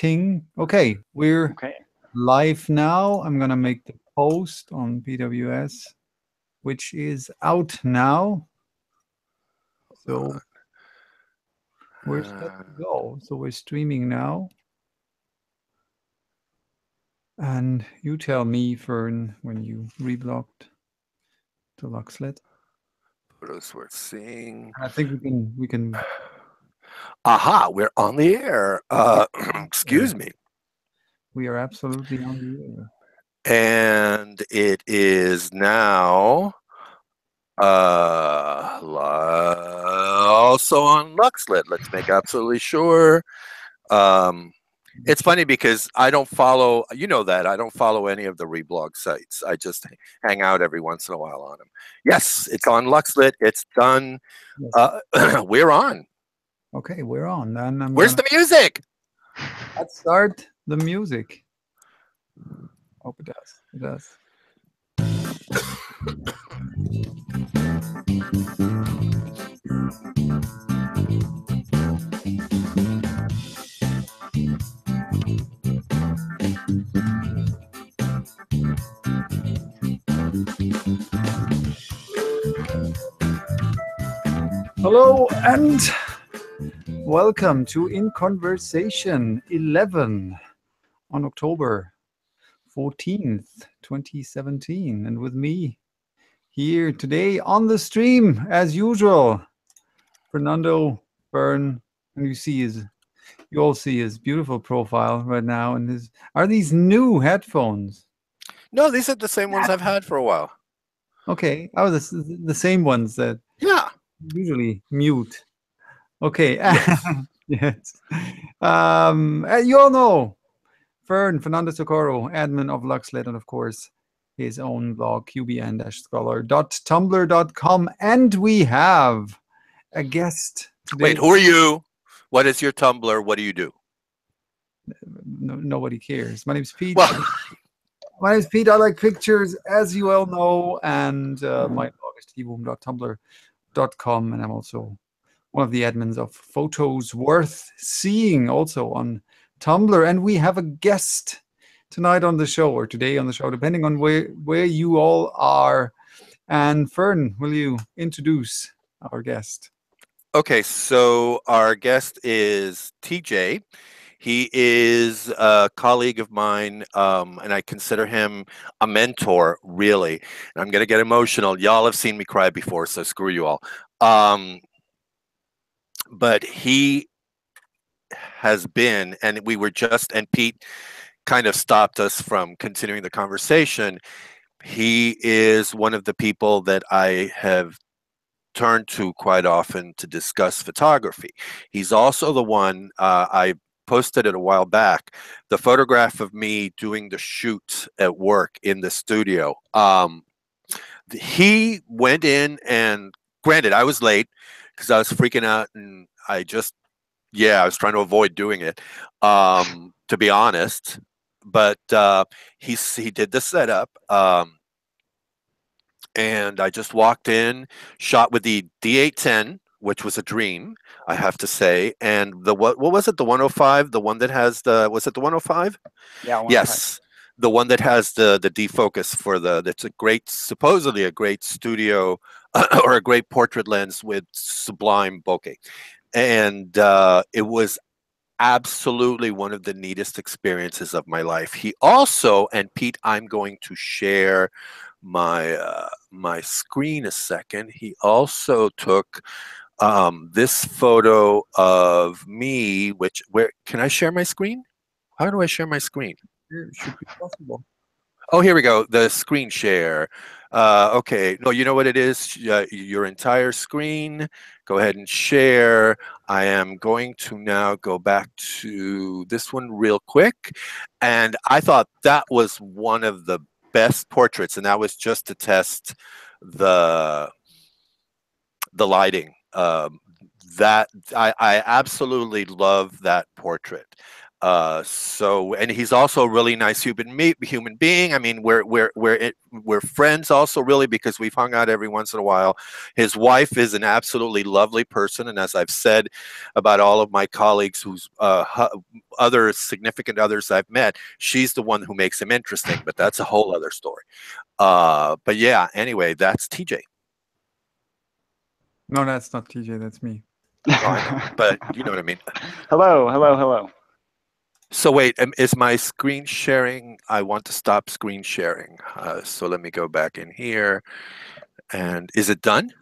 Exciting. Okay, we're Okay. live now. I'm gonna make the post on PWS, which is out now. So we're set to go. So we're streaming now. And you tell me, Fern, when you reblocked to Luxlet. Photos worth seeing. I think we can. Aha, we're on the air. Excuse me. We are absolutely on the air. And it is now also on Luxlet. Let's make absolutely sure. It's funny because I don't follow, you know that, I don't follow any of the reblog sites. I just hang out every once in a while on them. Yes, it's on Luxlet. It's done. Yes. We're on. Okay, we're on. Then Where's the music? Let's start the music. Hope it does. It does. Hello and welcome to In Conversation 11 on October 14th, 2017. And with me here today on the stream, as usual, Fernando, Fern, and you all see his beautiful profile right now. And are these new headphones? No, these are the same ones I've had for a while. Okay. Oh, the same ones that usually mute. Okay. Yes. You all know Fernando Socorro, admin of Luxlet, and of course his own blog, qbn-scholar.tumblr.com. And we have a guest today. Wait, who are you? What is your Tumblr? What do you do? Nobody cares. My name's Pete. Well, my name's Pete. I like pictures, as you all know, and my blog is TVOOM.tumblr.com, and I'm also one of the admins of Photos Worth Seeing, also on Tumblr. And we have a guest tonight on the show, or today on the show, depending on where you all are. And Fern, will you introduce our guest? Okay, so our guest is TJ. He is a colleague of mine, and I consider him a mentor, really. And I'm going to get emotional. Y'all have seen me cry before, so screw you all. But he has been, and we were just, and Pete kind of stopped us from continuing the conversation. He is one of the people that I have turned to quite often to discuss photography. He's also the one, I posted it a while back, the photograph of me doing the shoot at work in the studio. He went in, and granted, I was late because I was freaking out, and I was trying to avoid doing it, to be honest. But he did the setup, and I just walked in, shot with the D810, which was a dream, I have to say. And what was it? The 105, the one that has was it the 105? Yeah. 105. Yes, the one that has the defocus for that's supposedly a great studio or a great portrait lens with sublime bokeh. And it was absolutely one of the neatest experiences of my life. He also, and Pete, I'm going to share my screen a second. He also took this photo of me, where can I share my screen? How do I share my screen? It should be possible. Oh, here we go. The screen share. Okay. No, you know what it is? Your entire screen. Go ahead and share. I am going to now go back to this one real quick. And I thought that was one of the best portraits, and that was just to test the lighting. That I absolutely love that portrait. And he's also a really nice human being. I mean, we're friends also, really, because we've hung out every once in a while. His wife is an absolutely lovely person, and as I've said about all of my colleagues whose other significant others I've met, she's the one who makes him interesting. But that's a whole other story. But yeah, anyway, that's TJ. No, that's not TJ. That's me. Oh, I know, but you know what I mean. Hello, hello, hello. So wait, is my screen sharing? I want to stop screen sharing. So let me go back in here. And is it done?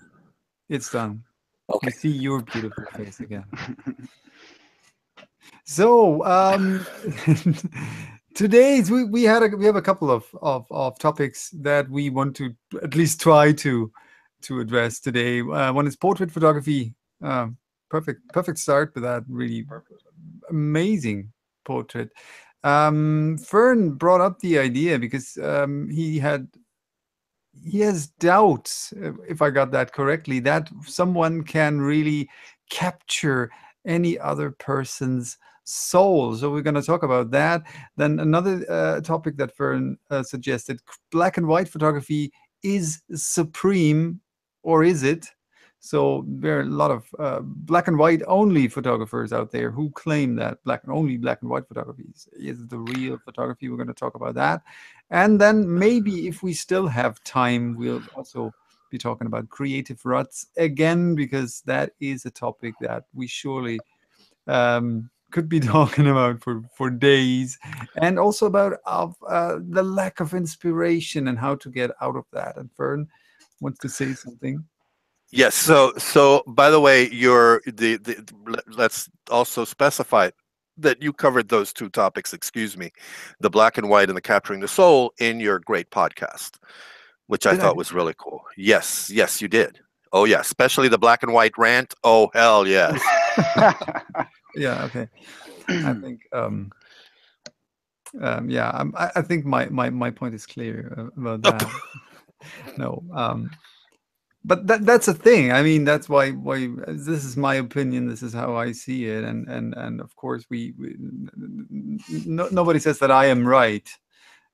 It's done. Okay. We see your beautiful face again. So today's we have a couple of topics that we want to at least try to address today. One is portrait photography. Perfect start with that really amazing portrait. Fern brought up the idea because he has doubts, if I got that correctly, that someone can really capture any other person's soul. So we're going to talk about that. Then another topic that Fern suggested: black and white photography is supreme, or is it? So there are a lot of black and white only photographers out there who claim that only black and white photography is the real photography. We're going to talk about that. And then maybe if we still have time, we'll also be talking about creative ruts again, because that is a topic that we surely could be talking about for days, and also about the lack of inspiration and how to get out of that. And Fern wants to say something. Yes. So by the way, let's also specify that you covered those two topics. Excuse me, the black and white and the capturing the soul in your great podcast, which I thought was really cool. Yes, you did. Oh yeah, especially the black and white rant. Oh hell yes. Yeah. Okay. I think. Yeah. I think my point is clear about that. No. But that's a thing. I mean, that's why this is my opinion. This is how I see it, and of course nobody says that I am right,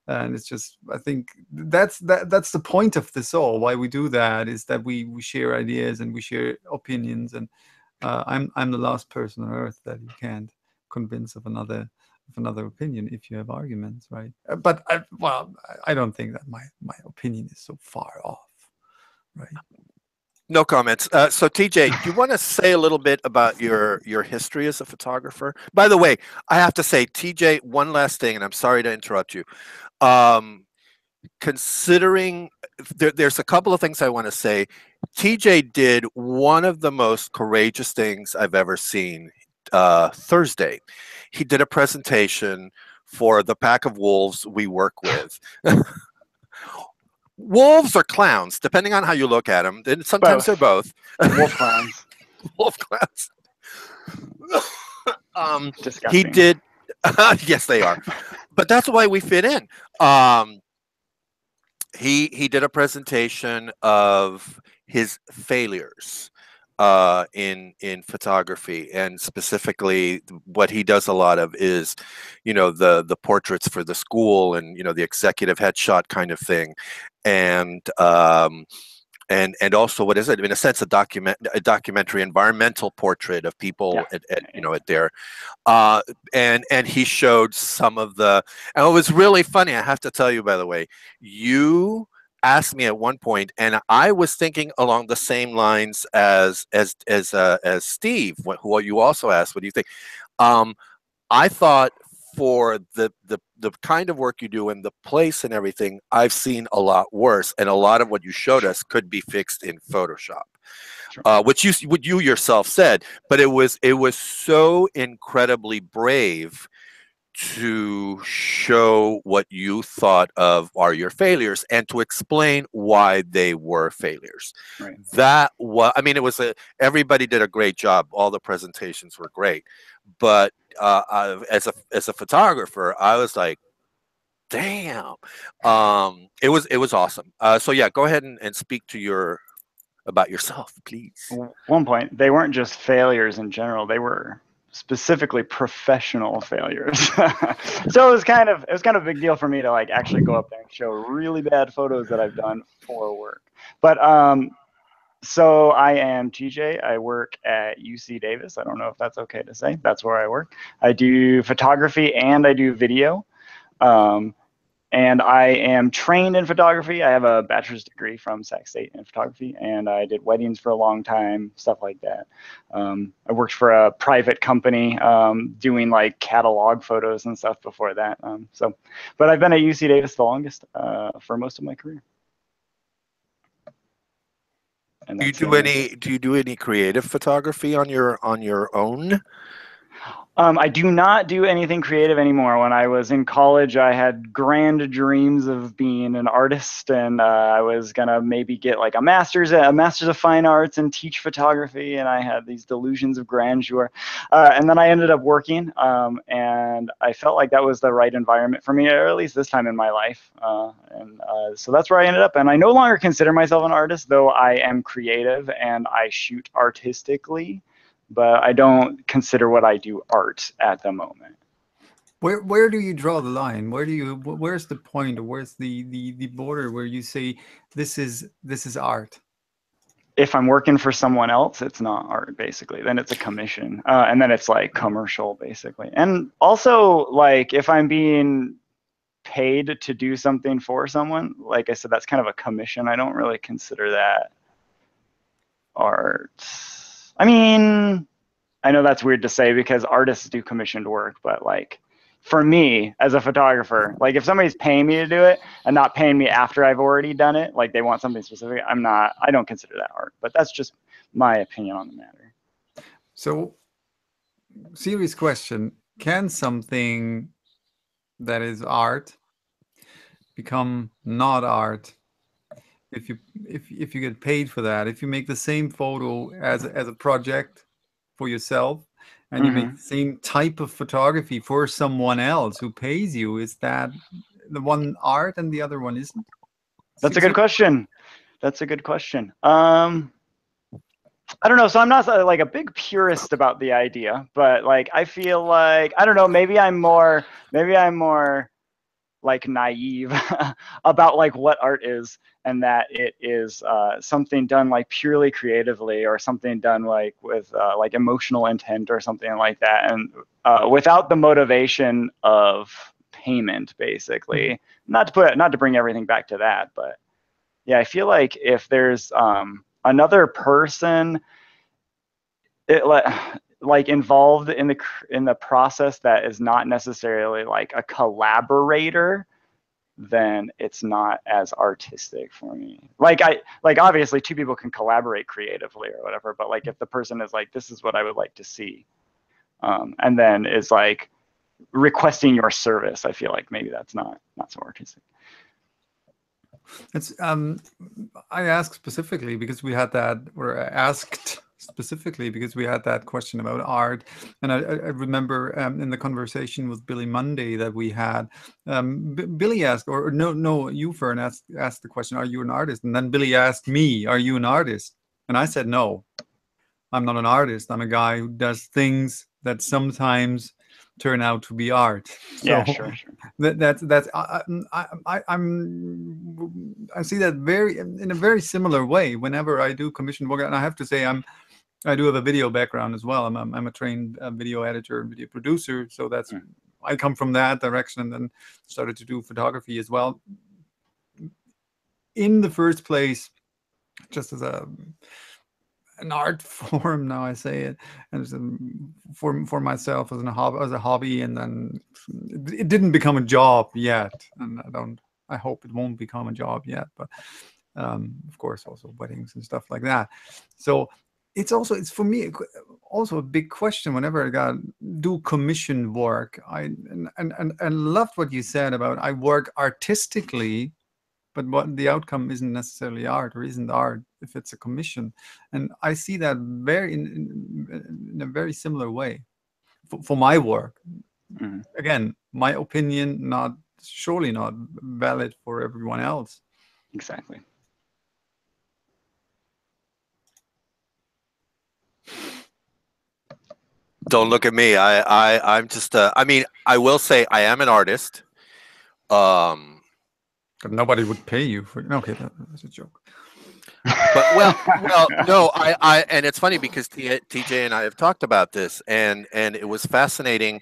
and it's just, I think that's the point of this all. Why we do that is that we share ideas and we share opinions, and I'm the last person on earth that you can't convince of another opinion if you have arguments, right? But I don't think that my opinion is so far off. Right. No comments. So TJ, do you want to say a little bit about your history as a photographer? By the way, I have to say, TJ, one last thing, and I'm sorry to interrupt you. Considering there's a couple of things I want to say. TJ did one of the most courageous things I've ever seen. Thursday, he did a presentation for the pack of wolves we work with. Wolves or clowns, depending on how you look at them. And sometimes they're both. Wolf clowns. Wolf clowns. Disgusting. He did. Yes, they are. But that's why we fit in. He did a presentation of his failures in photography, and specifically what he does a lot of is, the portraits for the school, and the executive headshot kind of thing, and also, what is it, in a sense, a documentary environmental portrait of people at their and he showed some of the, and it was really funny, I have to tell you, by the way. You asked me at one point, and I was thinking along the same lines as Steve, who you also asked, what do you think? I thought, for the kind of work you do and the place and everything, I've seen a lot worse, and a lot of what you showed us could be fixed in Photoshop. Sure. Which you yourself said, but it was so incredibly brave to show what you thought of are your failures, and to explain why they were failures. Right. That was, I mean, everybody did a great job. All the presentations were great, but as a photographer, I was like, damn. It was awesome. So yeah, go ahead and speak about yourself, please. 1 point, they weren't just failures in general. They were specifically professional failures. So it was kind of a big deal for me to like actually go up there and show really bad photos that I've done for work. But so I am TJ. I work at UC Davis. I don't know if that's okay to say. That's where I work. I do photography and I do video. And I am trained in photography. I have a bachelor's degree from Sac State in photography, and I did weddings for a long time, stuff like that. I worked for a private company doing like catalog photos and stuff before that. But I've been at UC Davis the longest for most of my career. And Do you do any creative photography on your own? I do not do anything creative anymore. When I was in college, I had grand dreams of being an artist, and I was gonna maybe get like a master's of fine arts and teach photography, and I had these delusions of grandeur. And then I ended up working, and I felt like that was the right environment for me, or at least this time in my life. So that's where I ended up. And I no longer consider myself an artist, though I am creative and I shoot artistically. But I don't consider what I do art at the moment. Where do you draw the line? Where's the point, or where's the border where you say this is art? If I'm working for someone else, it's not art, basically. Then it's a commission, and then it's like commercial, basically. And also, like, if I'm being paid to do something for someone, like I said, that's kind of a commission. I don't really consider that art. I mean, I know that's weird to say because artists do commissioned work, but like for me as a photographer, like if somebody's paying me to do it and not paying me after I've already done it, like they want something specific, I don't consider that art, but that's just my opinion on the matter. So, serious question, can something that is art become not art if you get paid for that? If you make the same photo as a project for yourself, and you make the same type of photography for someone else who pays you, is that the one art and the other one isn't? That's a good question. That's a good question. I don't know. So I'm not like a big purist about the idea, but like I feel like, I don't know, maybe I'm more like naive about like what art is, and that it is something done like purely creatively, or something done like with like emotional intent or something like that, and without the motivation of payment, basically. Not to bring everything back to that, but yeah, I feel like if there's another person like involved in the process that is not necessarily like a collaborator, then it's not as artistic for me. Like obviously two people can collaborate creatively or whatever, but like if the person is like, this is what I would like to see, and then is like requesting your service, I feel like maybe that's not so artistic. It's I asked specifically because we had that, or I asked specifically because we had that question about art, and I remember in the conversation with Billy Monday that we had, Billy asked, or no, you, Fern, asked the question, "Are you an artist?" And then Billy asked me, "Are you an artist?" And I said, "No, I'm not an artist. I'm a guy who does things that sometimes turn out to be art." Yeah, so sure. that's I see that in a very similar way whenever I do commission work. And I have to say, I do have a video background as well. I'm a trained video editor and video producer, so that's I come from that direction, and then started to do photography as well. In the first place, just as an art form, now I say it, and for myself as a hobby, and then it didn't become a job yet, and I hope it won't become a job yet, but of course also weddings and stuff like that. So it's for me also a big question whenever I do commission work. I loved what you said about I work artistically, but what the outcome isn't necessarily art, or isn't art if it's a commission. And I see that in a very similar way for my work. Again, my opinion surely not valid for everyone else. Exactly. Don't look at me. I'm just. I mean, I will say I am an artist. But nobody would pay you for. Okay, that was a joke. But well, no. And it's funny because TJ and I have talked about this, and it was fascinating.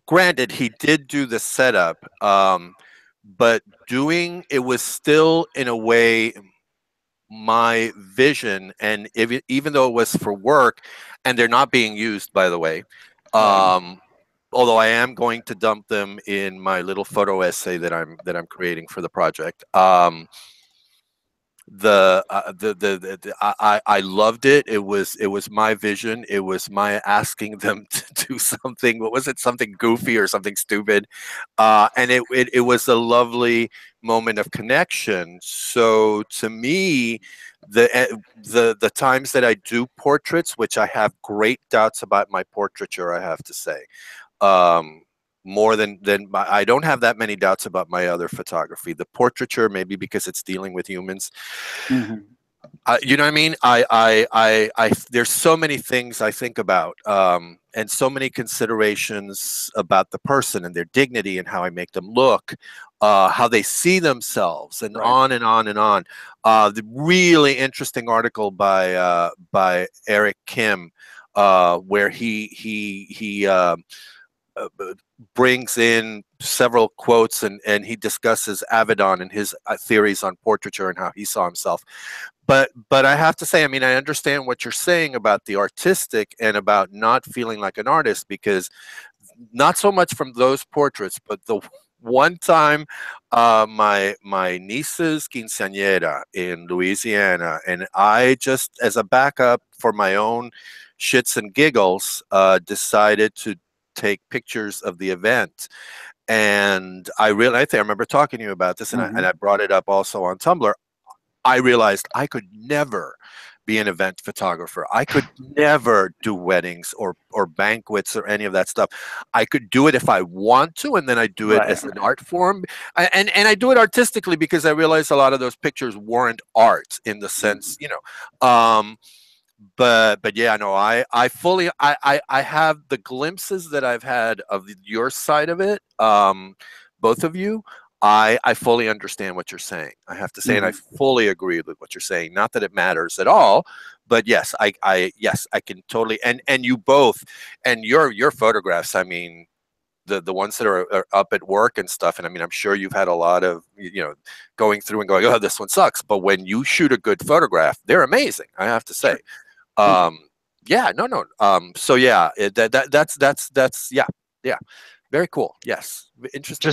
Granted, he did do the setup, but doing it was still in a way my vision, and even though it was for work, and they're not being used, by the way. Although I am going to dump them in my little photo essay that I'm creating for the project. I loved it. It was my vision. It was my asking them to do something. What was it? Something goofy or something stupid, and it was a lovely moment of connection. So to me, the times that I do portraits, which I have great doubts about my portraiture, I have to say. More than I don't have that many doubts about my other photography. The portraiture, maybe because it's dealing with humans. Mm-hmm. You know what I mean? I there's so many things I think about, and so many considerations about the person and their dignity and how I make them look, how they see themselves, and on and on and on. The really interesting article by Eric Kim, where he brings in several quotes and he discusses Avedon and his theories on portraiture and how he saw himself. But I have to say, I mean, I understand what you're saying about the artistic and about not feeling like an artist, because not so much from those portraits, but the one time my niece's quinceañera in Louisiana, and I just, as a backup for my own shits and giggles, decided to take pictures of the event. And I remember talking to you about this, and I brought it up also on Tumblr. I realized I could never be an event photographer. I could never do weddings or banquets or any of that stuff. I could do it if I want to, and then I do it as an art form. And I do it artistically because I realized a lot of those pictures weren't art in the sense, you know. But yeah, no, I fully I have the glimpses that I've had of your side of it, both of you. I fully understand what you're saying. I have to say, and I fully agree with what you're saying. Not that it matters at all, but yes, yes, I can totally. And you both, and your photographs. I mean, the ones that are up at work and stuff. And I mean, I'm sure you've had a lot of, you know, going through and going, oh, this one sucks. But when you shoot a good photograph, they're amazing, I have to say. Yeah, no. So yeah, that's yeah. Very cool. Yes. Interesting.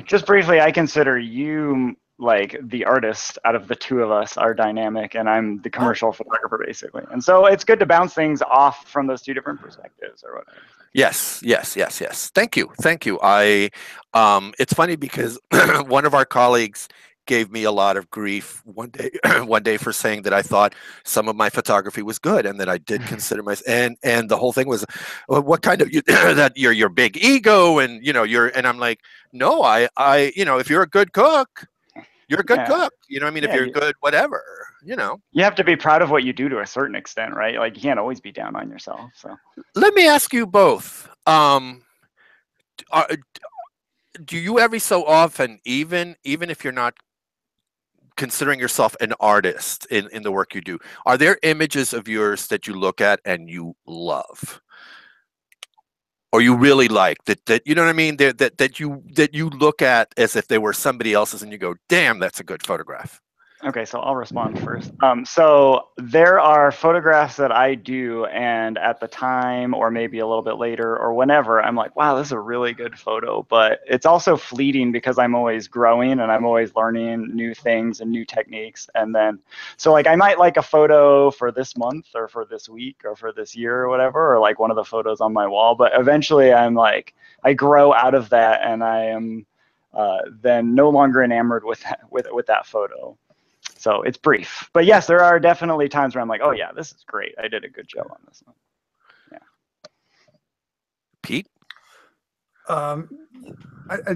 Just briefly, I consider you like the artist out of the two of us, are dynamic, and I'm the commercial photographer, basically. And so it's good to bounce things off from those two different perspectives or whatever. Yes. Thank you. It's funny because one of our colleagues gave me a lot of grief one day for saying that I thought some of my photography was good and that I did consider and the whole thing was, well, what kind of that your big ego and you know and I'm like, no, I you know, if you're a good cook, you're a good cook. You know what I mean? If you're good, whatever, you know. You have to be proud of what you do to a certain extent, right? Like you can't always be down on yourself. So let me ask you both. Do you every so often, even if you're not considering yourself an artist in the work you do, are there images of yours that you look at and you love, or you really like that you know what I mean, that you look at as if they were somebody else's and you go, damn, that's a good photograph? Okay, so I'll respond first. So there are photographs that I do, and at the time, or maybe a little bit later, or whenever, I'm like, wow, this is a really good photo. But it's also fleeting because I'm always growing and I'm always learning new things and new techniques. And then, so like I might like a photo for this month or for this week or for this year or whatever, or like one of the photos on my wall. But eventually I'm like, I grow out of that, and I am then no longer enamored with that photo. So it's brief, but yes, there are definitely times where I'm like, oh yeah, this is great. I did a good job on this one. Yeah. Pete? I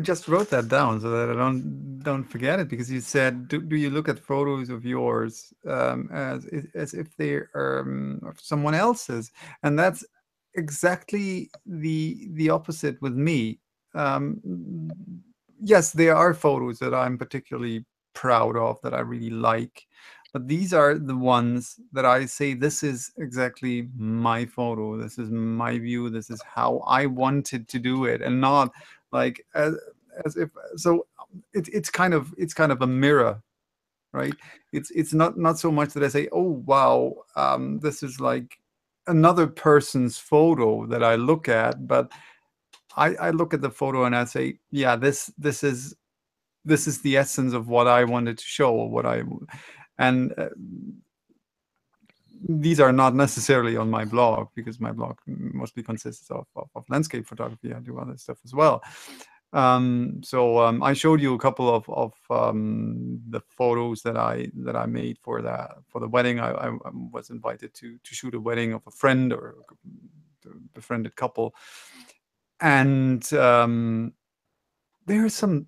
just wrote that down so that I don't forget it, because you said, do you look at photos of yours as if they are someone else's? And that's exactly the opposite with me. Yes, there are photos that I'm particularly proud of, that I really like, but these are the ones that I say, this is exactly my photo, this is my view, this is how I wanted to do it, and not like as if so. It's kind of a mirror, right? It's not so much that I say, oh wow, this is like another person's photo that I look at, but I look at the photo and I say, yeah, this is the essence of what I wanted to show, or what I, and these are not necessarily on my blog, because my blog mostly consists of landscape photography. I do other stuff as well. I showed you a couple of the photos that I made for the wedding. I was invited to shoot a wedding of a friend, or a befriended couple, and there are some.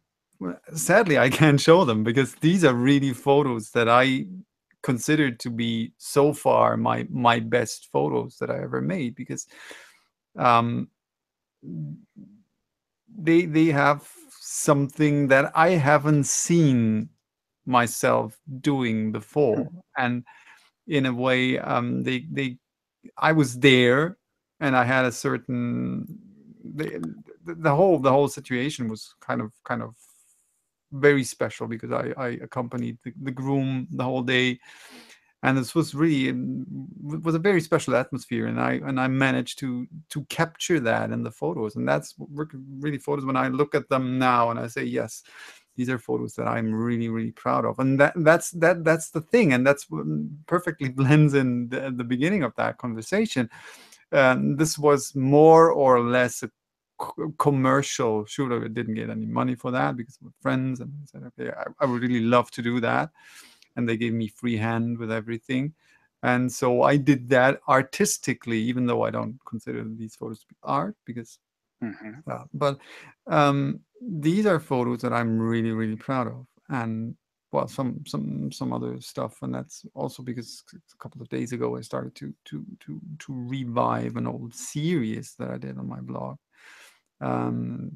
Sadly, I can't show them, because these are really photos that I considered to be so far my best photos that I ever made, because they have something that I haven't seen myself doing before, and in a way, I was there, and I had a certain the whole situation was kind of very special, because I accompanied the groom the whole day, and this was really was a very special atmosphere, and I managed to capture that in the photos, and that's really photos when I look at them now and I say, yes, these are photos that I'm really proud of, and that's the thing, and that's what perfectly blends in the beginning of that conversation. This was more or less a commercial shoot. I didn't get any money for that, because with friends, and I said, okay, I would really love to do that, and they gave me free hand with everything, and so I did that artistically, even though I don't consider these photos to be art, because but these are photos that I'm really proud of, and well, some other stuff, and that's also because a couple of days ago I started to revive an old series that I did on my blog,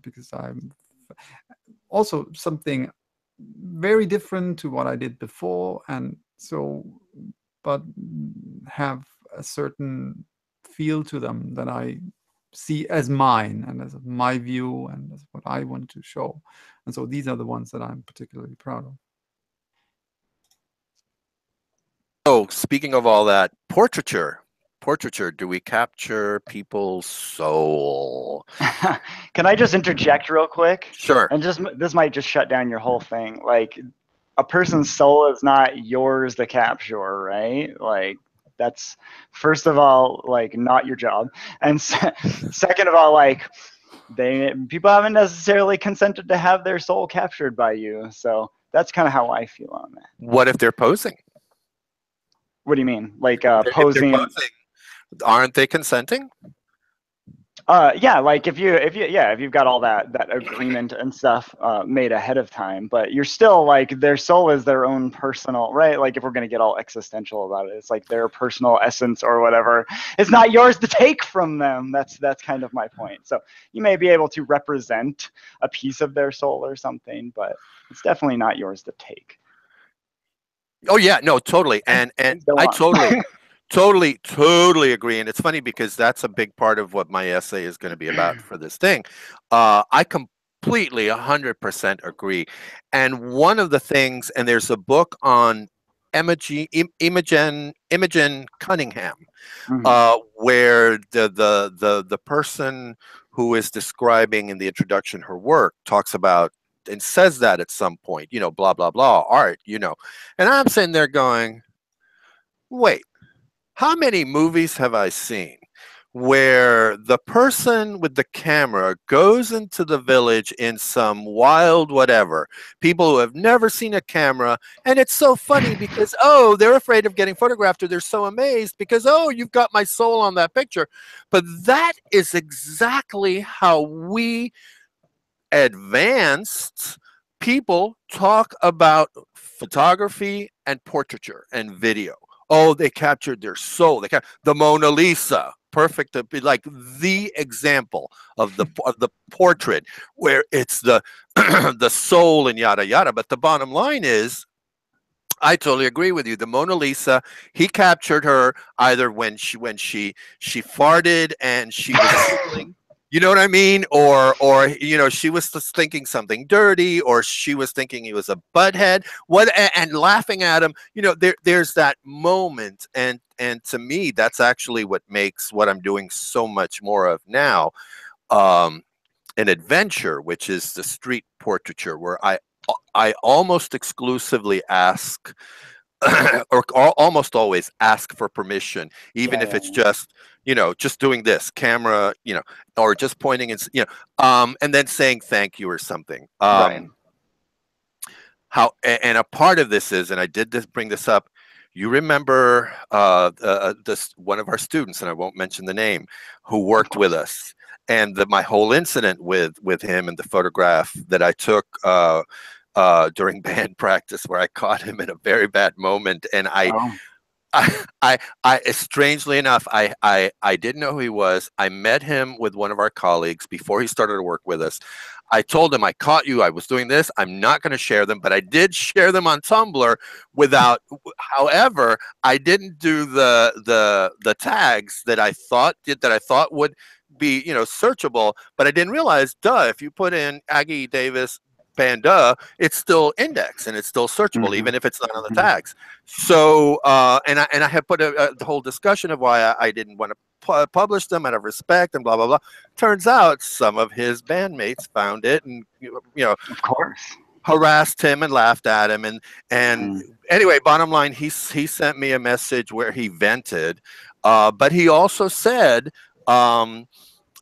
because I'm also something very different to what I did before, and so, but have a certain feel to them that I see as mine, and as my view, and as what I want to show, and so these are the ones that I'm particularly proud of. Oh, speaking of all that, portraiture, do we capture people's soul? Can I just interject real quick? Sure. And this might just shut down your whole thing. Like, a person's soul is not yours to capture, right? Like, that's, first of all, like, not your job, and second of all, like, people haven't necessarily consented to have their soul captured by you. So that's kind of how I feel on that. What if they're posing? What do you mean? Like If they're posing? posing, aren't they consenting? Yeah, like if you've got all that agreement and stuff made ahead of time, but you're still like, their soul is their own personal, right? Like, if we're gonna get all existential about it, it's like their personal essence or whatever. It's not yours to take from them. That's kind of my point. So you may be able to represent a piece of their soul or something, but it's definitely not yours to take. Oh yeah, no, totally, and I totally agree. And it's funny, because that's a big part of what my essay is going to be about for this thing. I completely 100% agree. And one of the things, and there's a book on Imogen Cunningham, where the person who is describing in the introduction her work talks about and says that at some point, you know, blah blah blah, art, you know, and I'm sitting there going, wait, how many movies have I seen where the person with the camera goes into the village in some wild whatever, people who have never seen a camera, and it's so funny because, oh, they're afraid of getting photographed, or they're so amazed because, oh, you've got my soul on that picture. But that is exactly how we advanced people talk about photography and portraiture and video. Oh, they captured their soul. The Mona Lisa. perfect, like the example of the portrait where it's the the soul and yada yada. But the bottom line is, I totally agree with you. The Mona Lisa, he captured her either when she farted and she was giggling, you know what I mean, or you know, she was just thinking something dirty, or she was thinking he was a butthead, and laughing at him. You know, there's that moment, and to me, that's actually what makes what I'm doing so much more of now. An adventure, which is the street portraiture, where I almost exclusively ask, or almost always ask for permission, even if it's just, you know, just doing this camera, you know, or just pointing and, you know, and then saying thank you or something. Right. And a part of this is, and I did bring this up. You remember this one of our students, and I won't mention the name, who worked with us, and my whole incident with him and the photograph that I took during band practice, where I caught him in a very bad moment, and I strangely enough, I didn't know who he was. I met him with one of our colleagues before he started to work with us. I told him, I caught you, I was doing this. I'm not going to share them, but I did share them on Tumblr without, however, I didn't do the tags that I thought would be, you know, searchable, but I didn't realize, if you put in Aggie Davis Panda, it's still indexed and it's still searchable, even if it's not on the tags. So, and I had put the whole discussion of why I didn't want to publish them out of respect and blah blah blah. Turns out some of his bandmates found it, and you know, of course, harassed him and laughed at him. And anyway, bottom line, he sent me a message where he vented, but he also said,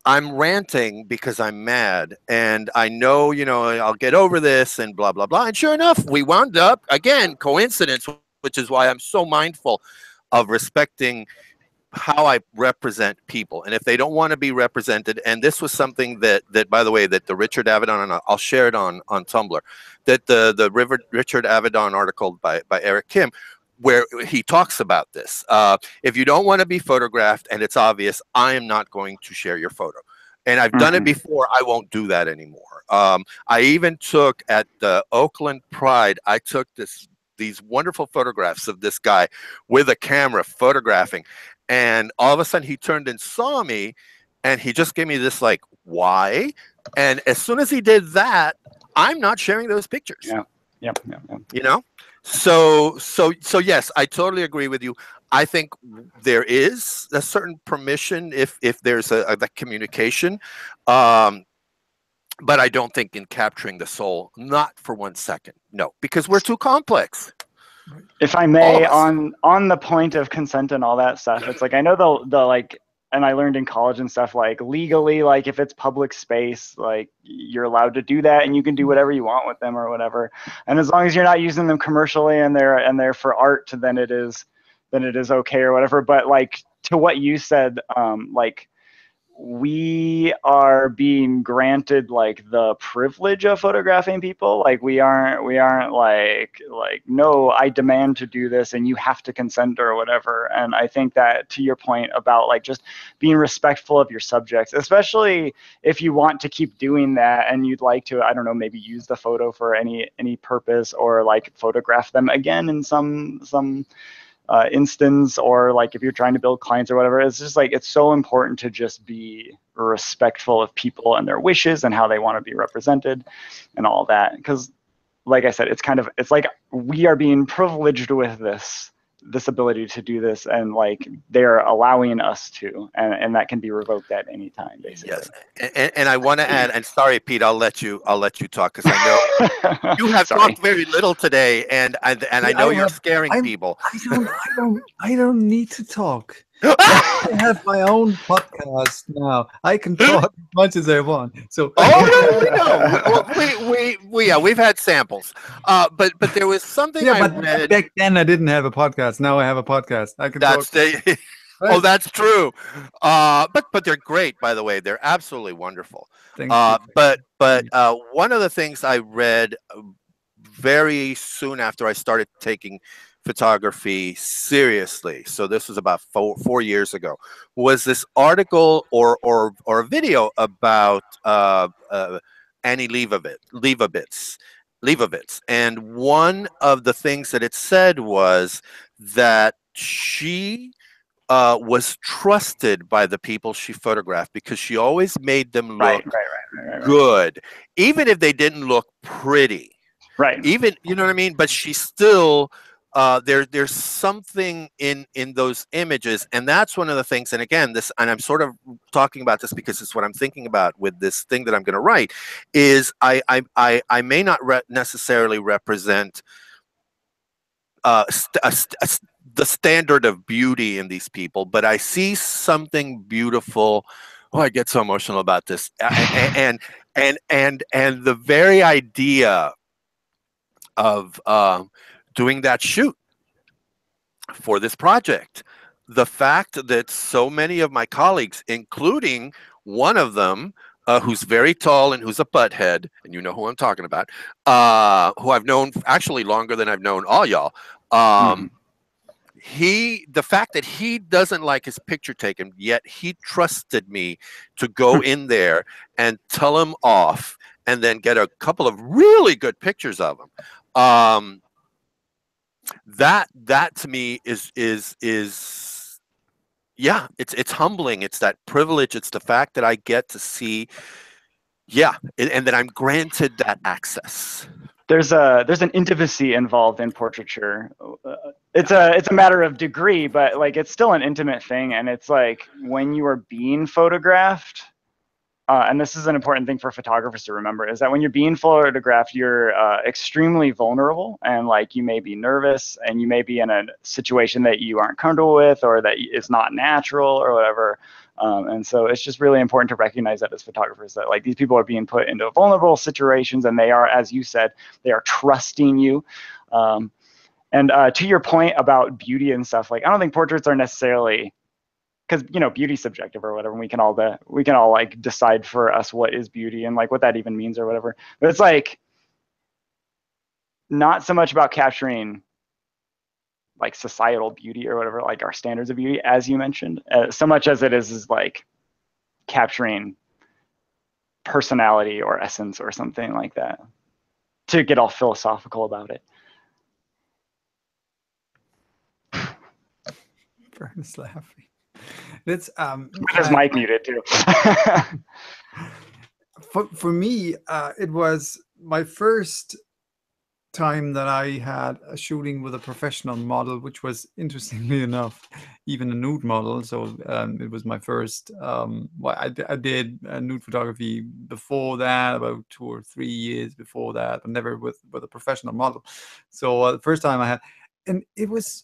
I'm ranting because I'm mad, and I know, you know, I'll get over this and blah, blah, blah. And sure enough, we wound up, again, coincidence, which is why I'm so mindful of respecting how I represent people. And if they don't want to be represented, and this was something that by the way, that the Richard Avedon, and I'll share it on Tumblr, that the Richard Avedon article by Eric Kim, where he talks about this. If you don't want to be photographed and it's obvious, I am not going to share your photo. And I've done it before. I won't do that anymore. I even took at the Oakland Pride, I took these wonderful photographs of this guy with a camera photographing. And all of a sudden he turned and saw me, and he just gave me this like, why? And as soon as he did that, I'm not sharing those pictures. Yeah. You know? So yes, I totally agree with you. I think there is a certain permission if there's the communication, but I don't think in capturing the soul, not for 1 second, no, because we're too complex. If I may, on the point of consent and all that stuff, it's like, I know the like, and I learned in college and stuff, like legally, like if it's public space, like you're allowed to do that, and you can do whatever you want with them or whatever. And as long as you're not using them commercially and they're for art, then it is okay or whatever. But like to what you said, like we are being granted like the privilege of photographing people. Like we aren't like no, I demand to do this and you have to consent or whatever. And I think that to your point about like just being respectful of your subjects, especially if you want to keep doing that and you'd like to, I don't know, maybe use the photo for any purpose, or like photograph them again in some instance, or like if you're trying to build clients or whatever. It's just like, it's so important to just be respectful of people and their wishes and how they want to be represented and all that. Because like I said, it's like we are being privileged with this ability to do this, and like they're allowing us to, and that can be revoked at any time, basically. Yes, and I want to add, and sorry, Pete, I'll let you talk, because I know you have talked very little today, and I know you're scaring people. I don't need to talk. I have my own podcast now. I can talk as much as I want. So we've had samples, but there was something I read back then. I didn't have a podcast. Now I have a podcast. I can talk. Oh, that's true. But they're great, by the way. They're absolutely wonderful. Thank you. But one of the things I read very soon after I started taking photography seriously, so this was about 4 years ago, was this article or a video about Annie Leibovitz. And one of the things that it said was that she was trusted by the people she photographed because she always made them look right. good, even if they didn't look pretty. Right. Even, you know what I mean? But she still, there's something in those images, and that's one of the things. And again, and I'm sort of talking about this because it's what I'm thinking about with this thing that I'm going to write. Is I may not necessarily represent the standard of beauty in these people, but I see something beautiful. Oh, I get so emotional about this, and the very idea of doing that shoot for this project, the fact that so many of my colleagues, including one of them who's very tall and who's a butthead, and you know who I'm talking about, who I've known actually longer than I've known all y'all. The fact that he doesn't like his picture taken, yet he trusted me to go in there and tell him off and then get a couple of really good pictures of him. That to me is yeah, it's humbling. It's that privilege. It's the fact that I get to see, and that I'm granted that access. There's an intimacy involved in portraiture. It's a matter of degree, but like it's still an intimate thing, and it's like when you are being photographed. And this is an important thing for photographers to remember, is that when you're being photographed, you're extremely vulnerable, and like you may be nervous, and you may be in a situation that you aren't comfortable with, or that is not natural, or whatever. And so it's just really important to recognize that as photographers, that like these people are being put into vulnerable situations, and they are, as you said, they are trusting you. And to your point about beauty and stuff, like I don't think portraits are necessarily, because beauty's subjective or whatever, and we can all like decide for us what is beauty and like what that even means or whatever. But it's like not so much about capturing like societal beauty or whatever, like our standards of beauty, as you mentioned, so much as it is like capturing personality or essence or something like that, to get all philosophical about it. Fern is laughing. That's his mic muted too. For me, it was my first time that I had a shooting with a professional model, which was, interestingly enough, even a nude model. So it was my first. I did nude photography before that, about 2 or 3 years before that, but never with a professional model. So the first time I had, and it was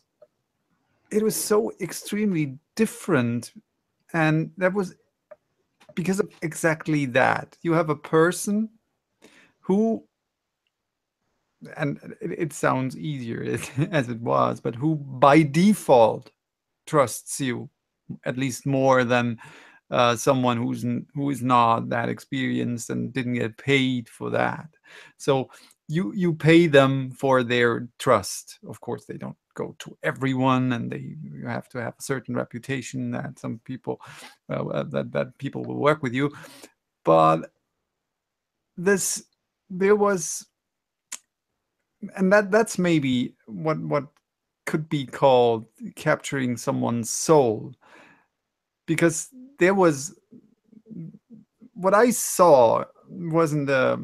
so extremely different, and that was because of exactly that. You have a person who, and it sounds easier as it was, but who by default trusts you at least more than someone who is not that experienced and didn't get paid for that. So you pay them for their trust. Of course, they don't go to everyone, and you have to have a certain reputation that some people that people will work with you. But there was, and that's maybe what could be called capturing someone's soul, because there was, what I saw wasn't a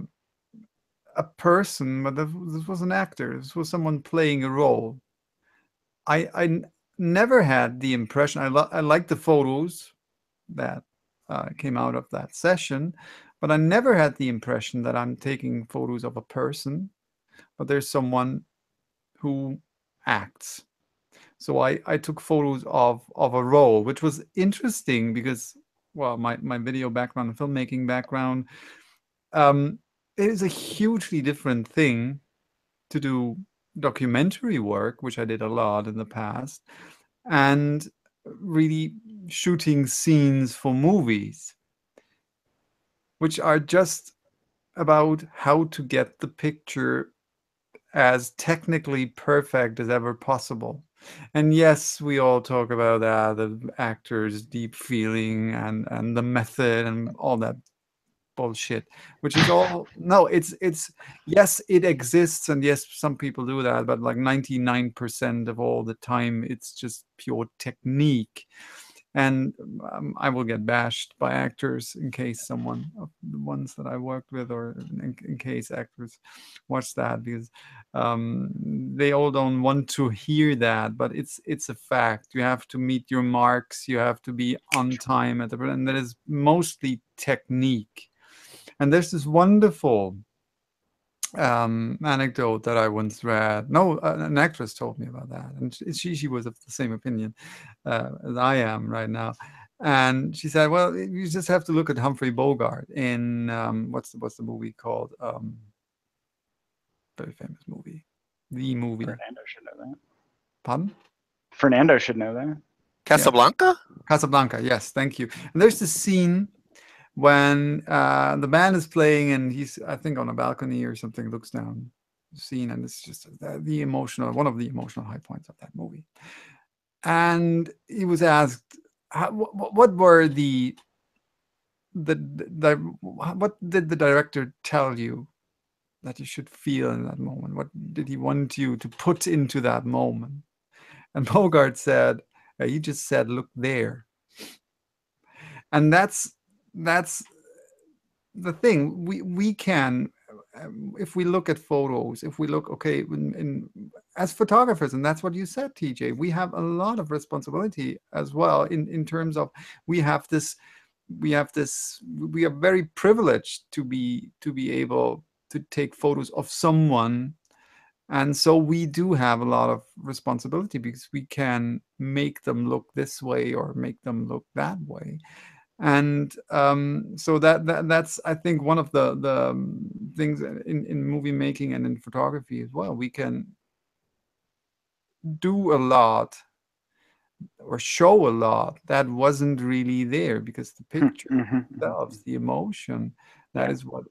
person, but this was an actor. This was someone playing a role. I never had the impression, I liked the photos that came out of that session, but I never had the impression that I'm taking photos of a person, but there's someone who acts. So I took photos of a role, which was interesting because, well, my video background and filmmaking background, it is a hugely different thing to do documentary work, which I did a lot in the past, and really shooting scenes for movies, which are just about how to get the picture as technically perfect as ever possible. And yes, we all talk about the actor's deep feeling and the method and all that bullshit, which is all no, it's yes, it exists, and yes, some people do that, but like 99% of all the time, it's just pure technique. And I will get bashed by actors in case someone of the ones that I worked with, or in case actors watch that, because they all don't want to hear that. But it's a fact. You have to meet your marks. You have to be on time at the, and that is mostly technique. And there's this wonderful anecdote that I once read. No, an actress told me about that, and she was of the same opinion as I am right now. And she said, "Well, you just have to look at Humphrey Bogart in what's the movie called? Very famous movie, the movie. Fernando should know that. Pardon? Fernando should know that. Casablanca? Yeah. Casablanca. Yes, thank you. And there's this scene when the band is playing and he's, I think, on a balcony or something, looks down the scene, and it's just the emotional, one of the emotional high points of that movie. And he was asked, what were what did the director tell you that you should feel in that moment? What did he want you to put into that moment? And Bogart said, he just said, look there. And that's the thing. We can, if we look at photos, if we look, okay, as photographers, and that's what you said, TJ, we have a lot of responsibility as well in terms of we are very privileged to be able to take photos of someone. And so we do have a lot of responsibility because we can make them look this way or make them look that way. And so that's, I think, one of the things in movie making and in photography as well. We can do a lot or show a lot that wasn't really there because the picture themselves, the emotion, that is what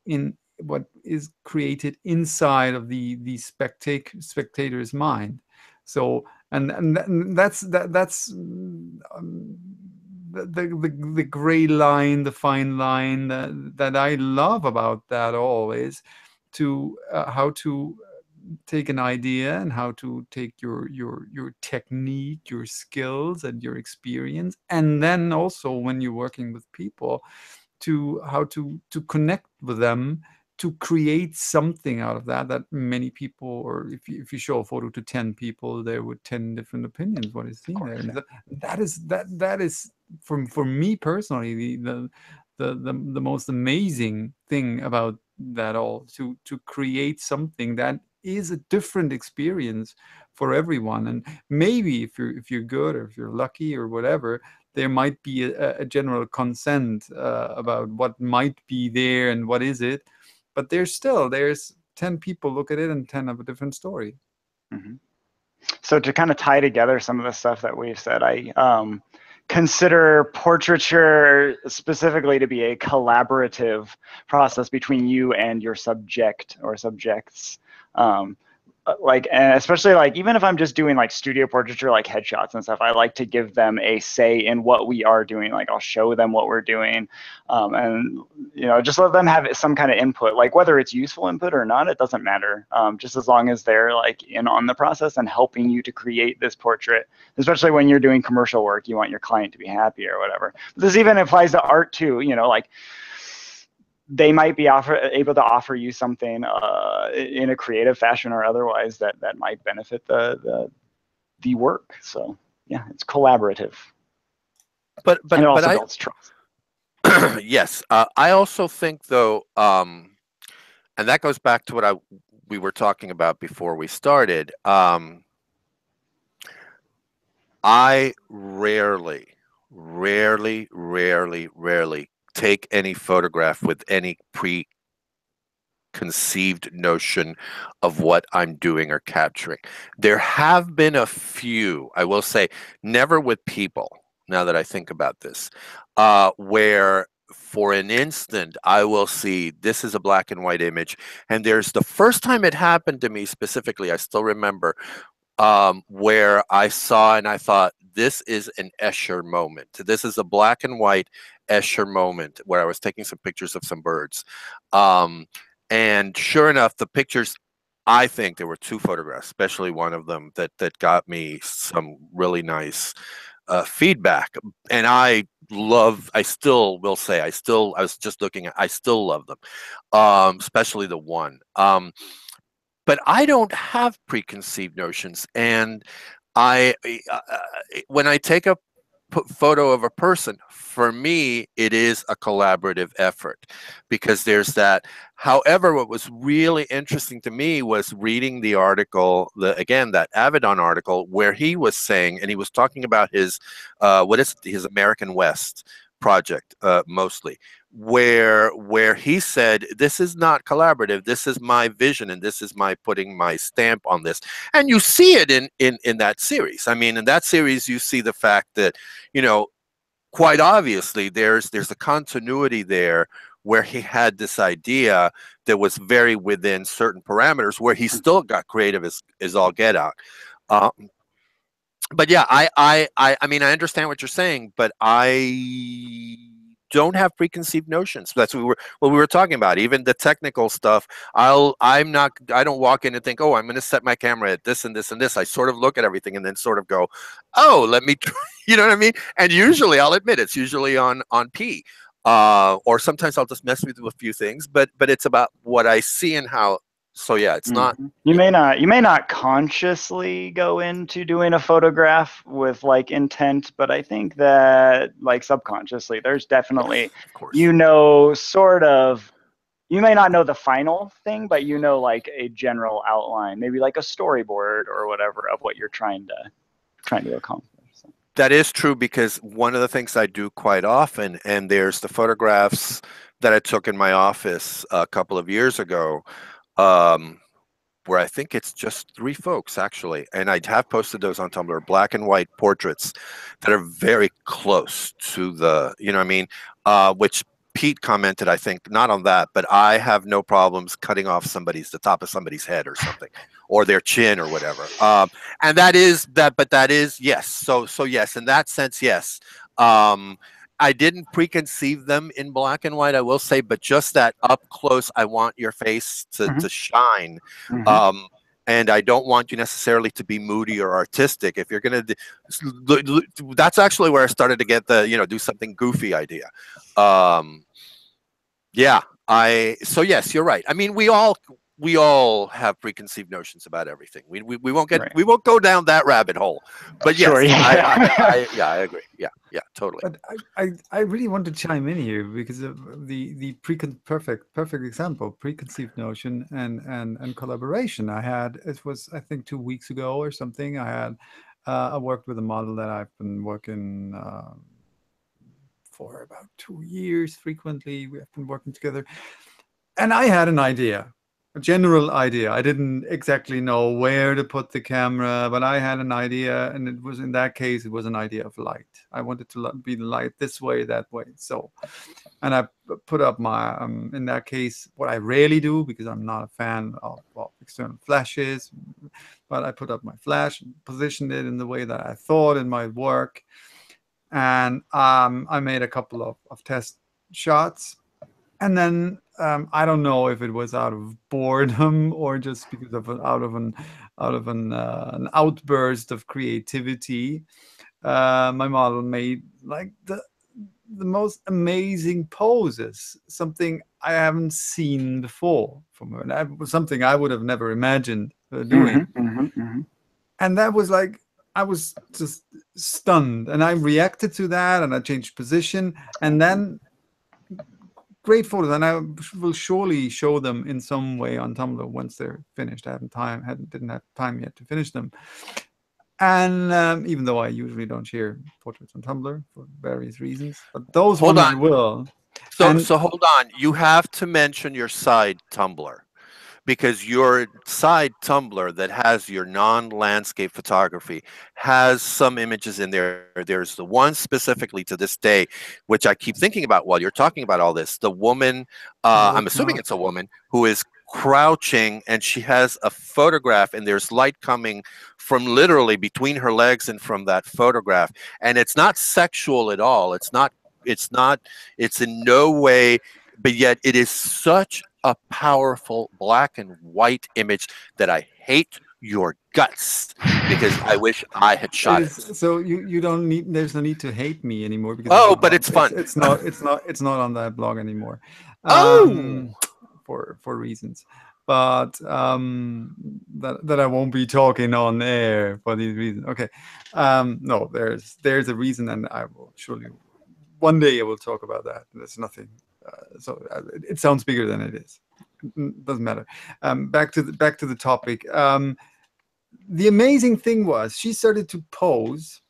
is created inside of the spectator's mind. So and that's the gray line, the fine line that I love about that all is to how to take an idea and how to take your technique, your skills, and your experience, and then also when you're working with people, to how to connect with them, to create something out of that many people, or if you show a photo to 10 people, there were 10 different opinions what is seen there. And that is for me personally the most amazing thing about that all, to create something that is a different experience for everyone. And maybe if you're good, or if you're lucky or whatever, there might be a general consent about what might be there and what is it, but there's 10 people look at it and 10 have a different story. So to kind of tie together some of the stuff that we've said, I consider portraiture specifically to be a collaborative process between you and your subject or subjects. Like, and especially like, even if I'm just doing like studio portraiture, like headshots and stuff, I like to give them a say in what we are doing. Like I'll show them what we're doing, and just let them have some kind of input. Like whether it's useful input or not, it doesn't matter. Just as long as they're like in on the process and helping you to create this portrait. Especially when you're doing commercial work, you want your client to be happy or whatever. But this even applies to art too. Like they might be able to offer you something in a creative fashion or otherwise that might benefit the work. So yeah, it's collaborative. But and it also I builds trust. yes, I also think though, and that goes back to what we were talking about before we started. I rarely take any photograph with any preconceived notion of what I'm doing or capturing. There have been a few, I will say, never with people, now that I think about this, where for an instant, I will see this is a black and white image. And there's the first time it happened to me specifically, I still remember, where I saw and I thought, this is an Escher moment. This is a black and white Escher moment where I was taking some pictures of some birds. And sure enough, the pictures, I think there were two photographs, especially one of them that got me some really nice feedback. And I still will say, I was just looking at, I still love them, especially the one. But I don't have preconceived notions. And when I take a photo of a person, for me, it is a collaborative effort because there's that. However, what was really interesting to me was reading the article, again, that Avedon article, where he was saying, and he was talking about his American West project, mostly, where he said, this is not collaborative, this is my vision, and this is my putting my stamp on this. And you see it in that series. I mean, in that series, you see the fact that, you know, quite obviously there's a continuity there where he had this idea that was very within certain parameters, where he still got creative as all get out. But yeah, I mean, I understand what you're saying, but I don't have preconceived notions. That's what we were talking about. Even the technical stuff, I don't walk in and think, oh, I'm going to set my camera at this and this and this. I sort of look at everything and then sort of go, oh, let me try, you know what I mean? And usually, I'll admit, it's usually on P, or sometimes I'll just mess with a few things, but it's about what I see and how. So yeah, it's not. You may not consciously go into doing a photograph with like intent, but I think that like subconsciously, there's definitely, Yes, of course. you know, sort of, you may not know the final thing, but you know, like a general outline, maybe like a storyboard or whatever of what you're trying to accomplish. So. That is true, because one of the things I do quite often, and there's the photographs that I took in my office a couple of years ago, where I think it's just 3 folks actually, and I have posted those on Tumblr, black and white portraits that are very close to the, you know what I mean, which Pete commented, I think, not on that, but I have no problems cutting off the top of somebody's head or something, or their chin or whatever. And that is, yes. So yes, in that sense, yes. I didn't preconceive them in black and white, I will say, but just that up close, I want your face to shine. And I don't want you necessarily to be moody or artistic. If you're going to, that's actually where I started to get the, you know, do something goofy idea. Yeah, so yes, you're right. I mean, we all have preconceived notions about everything. We won't get, we won't go down that rabbit hole. But yes, sure, yeah. I agree. Yeah, totally. But I really want to chime in here because of the perfect example, preconceived notion and collaboration. It was, I think, 2 weeks ago or something. I worked with a model that I've been working for about 2 years. Frequently, we have been working together, and I had an idea. A general idea. I didn't exactly know where to put the camera, but I had an idea, and it was, in that case, it was an idea of light. I wanted to be the light this way, that way. So, and I put up my, in that case, what I rarely do, because I'm not a fan of external flashes, but I put up my flash and positioned it in the way that I thought it might work. And I made a couple of test shots. And then I don't know if it was out of boredom or just because of an outburst of creativity. My model made like the most amazing poses, something I haven't seen before from her. And that was something I would have never imagined doing. And that was like, I was just stunned, and I reacted to that, and I changed position, and then. Great photos, and I will surely show them in some way on Tumblr once they're finished. I didn't have time yet to finish them. And even though I usually don't share portraits on Tumblr for various reasons, but those ones I will. So hold on. You have to mention your side Tumblr, because your side Tumblr that has your non-landscape photography has some images in there. There's the one specifically to this day, which I keep thinking about while you're talking about all this. The woman, I'm assuming it's a woman, who is crouching, and she has a photograph, and there's light coming from literally between her legs and from that photograph. And it's not sexual at all. It's in no way, but yet it is such a powerful black and white image that I hate your guts because I wish I had shot it. So you don't need, there's no need to hate me anymore because but it's fun. It's not on that blog anymore. For reasons, but that I won't be talking on air for these reasons. Okay, no, there's a reason, and I will surely one day I will talk about that. There's nothing. It sounds bigger than it is. Doesn't matter. Back to the topic. The amazing thing was she started to pose.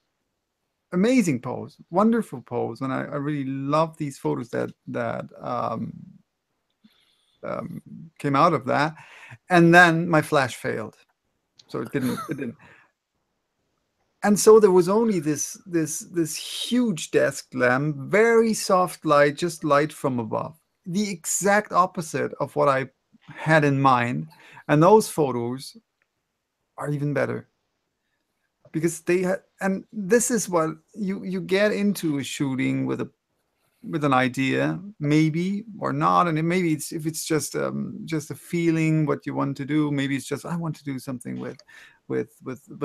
Amazing pose, wonderful pose, and I really love these photos that came out of that. And then my flash failed, so it didn't. And so there was only this huge desk lamp, very soft light, just light from above. The exact opposite of what I had in mind. And those photos are even better. Because they had, and this is what you get into a shooting with an idea, maybe or not, and maybe if it's just a feeling what you want to do. Maybe it's just I want to do something with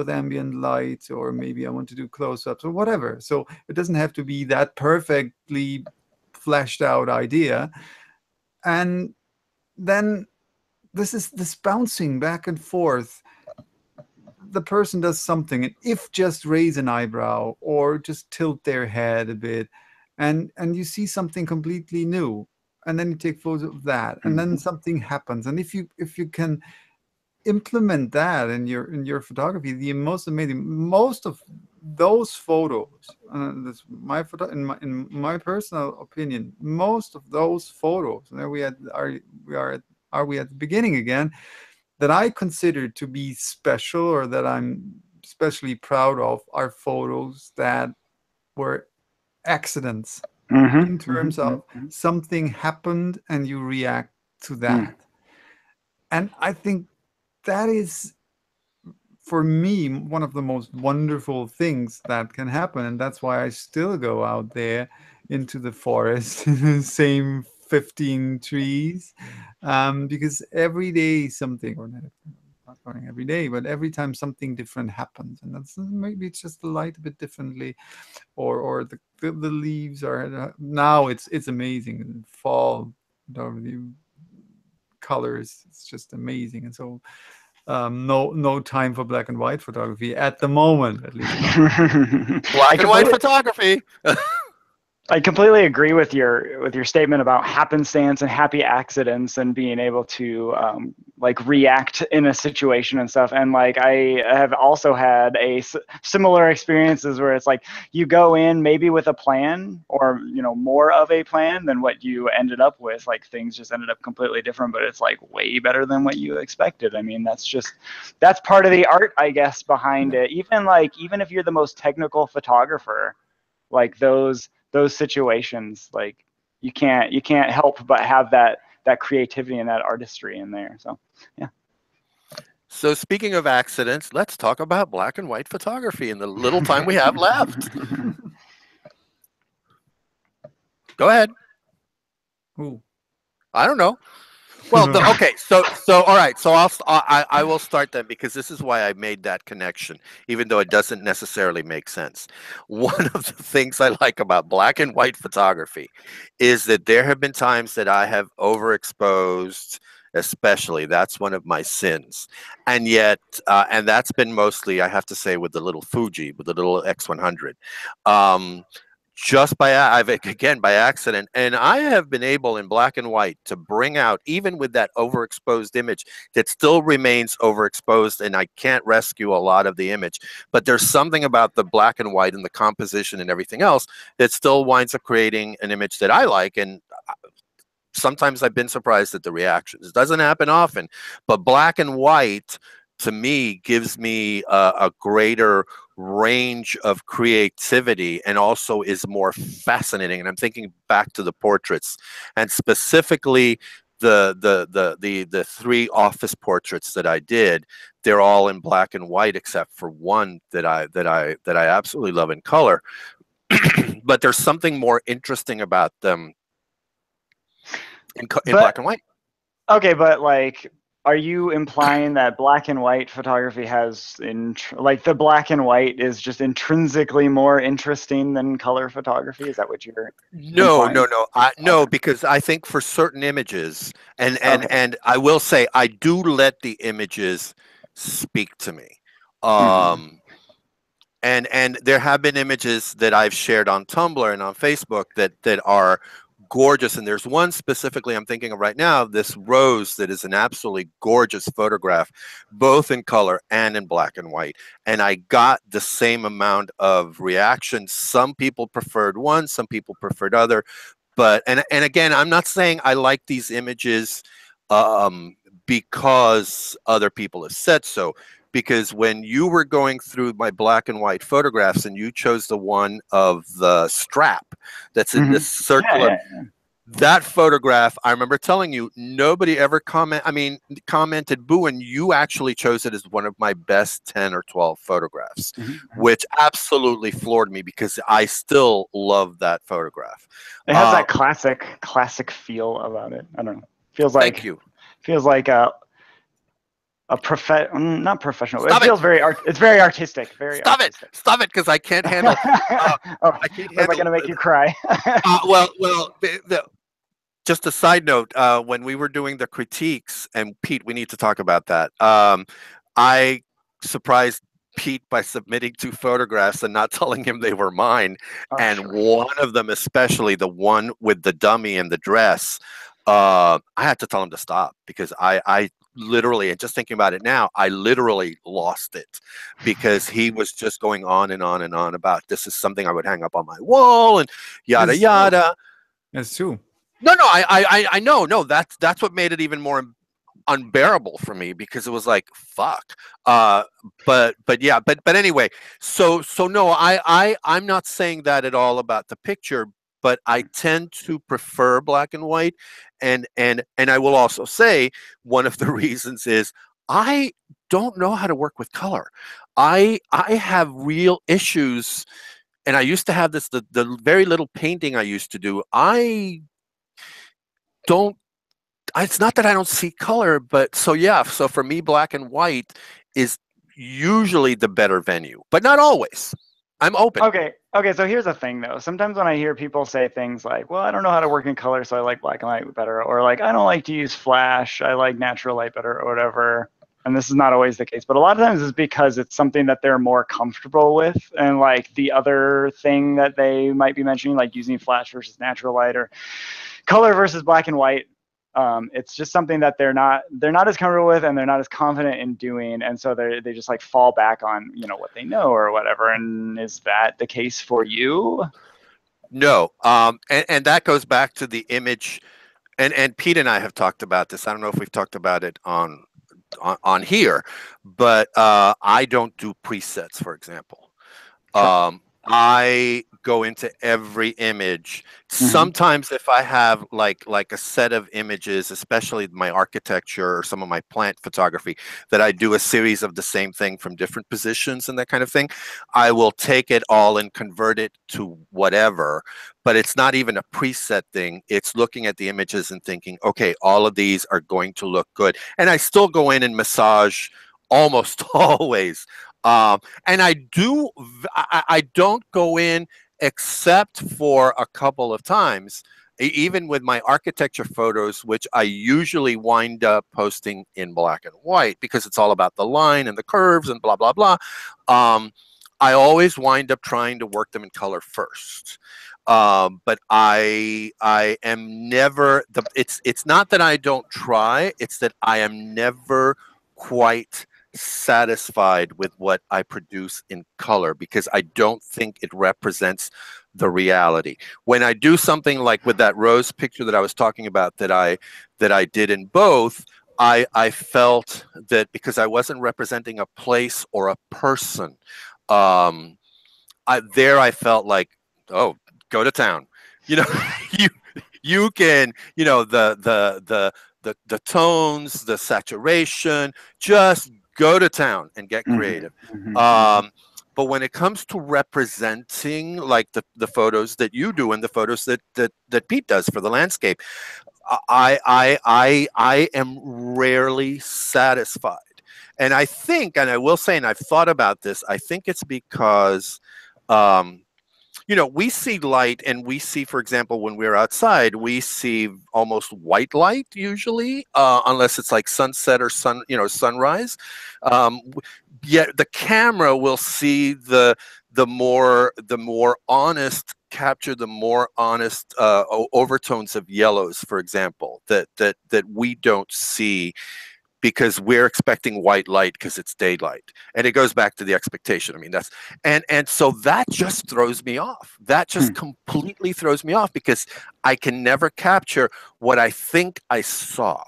ambient light, or maybe I want to do close-ups or whatever. So it doesn't have to be that perfectly fleshed out idea. And then this bouncing back and forth. The person does something, and if just raise an eyebrow or just tilt their head a bit, and you see something completely new, and then you take photos of that, and then something happens. And if you can implement that in your photography, the most amazing, most of those photos, that's in my personal opinion, most of those photos, and there we are at the beginning again, that I consider to be special, or that I'm especially proud of, are photos that were accidents in terms of something happened and you react to that. And I think that is, for me, one of the most wonderful things that can happen. And that's why I still go out there into the forest, same 15 trees, because every day something, or not going every day, but every time something different happens, and that's maybe it's just the light a bit differently, or the leaves are now it's amazing in fall, the colors, it's just amazing. And so no time for black and white photography at the moment, at least. Black and white photography. I completely agree with your statement about happenstance and happy accidents and being able to like react in a situation and stuff. And like I have also had similar experiences where it's like you go in maybe with a plan, or more of a plan than what you ended up with. Like things just ended up completely different, but it's like way better than what you expected. I mean, that's part of the art, I guess, behind it. Even if you're the most technical photographer, like those situations, like you can't help but have that creativity and that artistry in there. So yeah. So speaking of accidents, let's talk about black and white photography in the little time we have left. Go ahead. Who? I don't know. Well, okay. So all right. So I will start then, because this is why I made that connection, even though it doesn't necessarily make sense. One of the things I like about black and white photography is that there have been times that I have overexposed, especially. That's one of my sins. And yet, and that's been mostly, I have to say, with the little Fuji, with the little X100. Just by accident, and I have been able in black and white to bring out, even with that overexposed image that still remains overexposed, and I can't rescue a lot of the image, but there's something about the black and white and the composition and everything else that still winds up creating an image that I like. And sometimes I've been surprised at the reactions. It doesn't happen often, but black and white to me gives me a greater range of creativity, and also is more fascinating. And I'm thinking back to the portraits, and specifically the three office portraits that I did. They're all in black and white except for one that I absolutely love in color. But there's something more interesting about them in black and white. Okay, but like, are you implying that black and white photography has like the black and white is just intrinsically more interesting than color photography? Is that what you're implying? No, because I think for certain images, and I will say I do let the images speak to me. And there have been images that I've shared on Tumblr and on Facebook that are gorgeous, and there's one specifically I'm thinking of right now, this rose that is an absolutely gorgeous photograph, both in color and in black and white, and I got the same amount of reaction. Some people preferred one, some people preferred other, but and again, I'm not saying I like these images because other people have said so. Because when you were going through my black and white photographs and you chose the one of the strap that's in this circular, that photograph, I remember telling you, nobody ever commented boo, and you actually chose it as one of my best 10 or 12 photographs, which absolutely floored me because I still love that photograph. It has that classic feel about it. I don't know. Feels like, thank you. Feels like not professional. Stop it feels very it's very artistic. Stop it, because I can't handle. Am I going to make you cry? Well, just a side note. When we were doing the critiques, and Pete, we need to talk about that. I surprised Pete by submitting 2 photographs and not telling him they were mine, and one of them, especially the one with the dummy and the dress, I had to tell him to stop because I literally, and just thinking about it now, I literally lost it because he was just going on and on and on about this is something I would hang up on my wall and yada yada. That's true. No, I know. No, that's what made it even more unbearable for me because it was like fuck. But anyway, so no, I'm not saying that at all about the picture, but I tend to prefer black and white. And I will also say one of the reasons is I don't know how to work with color. I have real issues, and I used to have this, the very little painting I used to do. It's not that I don't see color, but so for me, black and white is usually the better venue, but not always. I'm open. Okay, so here's the thing though. Sometimes when I hear people say things like, well, I don't know how to work in color, so I like black and white better, or like, I don't like to use flash, I like natural light better, or whatever. And this is not always the case, but a lot of times it's because it's something that they're more comfortable with. And like the other thing that they might be mentioning, like using flash versus natural light or color versus black and white, it's just something that they're not as comfortable with, and they're not as confident in doing, and so they just like fall back on what they know or whatever. And is that the case for you? No, and that goes back to the image, and Pete and I have talked about this. I don't know if we've talked about it on here, but I don't do presets, for example. I go into every image. Sometimes if I have like a set of images, especially my architecture or some of my plant photography, that I do a series of the same thing from different positions and that kind of thing, I will take it all and convert it to whatever. But it's not even a preset thing. It's looking at the images and thinking, okay, all of these are going to look good. And I still go in and massage almost always. And I don't go in except for a couple of times, even with my architecture photos, which I usually wind up posting in black and white because it's all about the line and the curves and blah, blah, blah. I always wind up trying to work them in color first. But I am never, it's not that I don't try, it's that I am never quite satisfied with what I produce in color because I don't think it represents the reality. When I do something like with that rose picture that I was talking about that I did in both, I felt that because I wasn't representing a place or a person, I felt like, oh, go to town. You know, you can, you know, the tones, the saturation, just go to town and get creative. But when it comes to representing like the photos that you do and the photos that Pete does for the landscape, I am rarely satisfied. And I think, and I will say, and I've thought about this, I think it's because, you know, we see light and we see, for example, when we're outside, we see almost white light usually, unless it's like sunset or sunrise. Yet the camera will see the more honest capture, the more honest overtones of yellows, for example, that we don't see because we're expecting white light because it's daylight. And it goes back to the expectation. I mean, that's, and so that just throws me off. That just completely throws me off because I can never capture what I think I saw.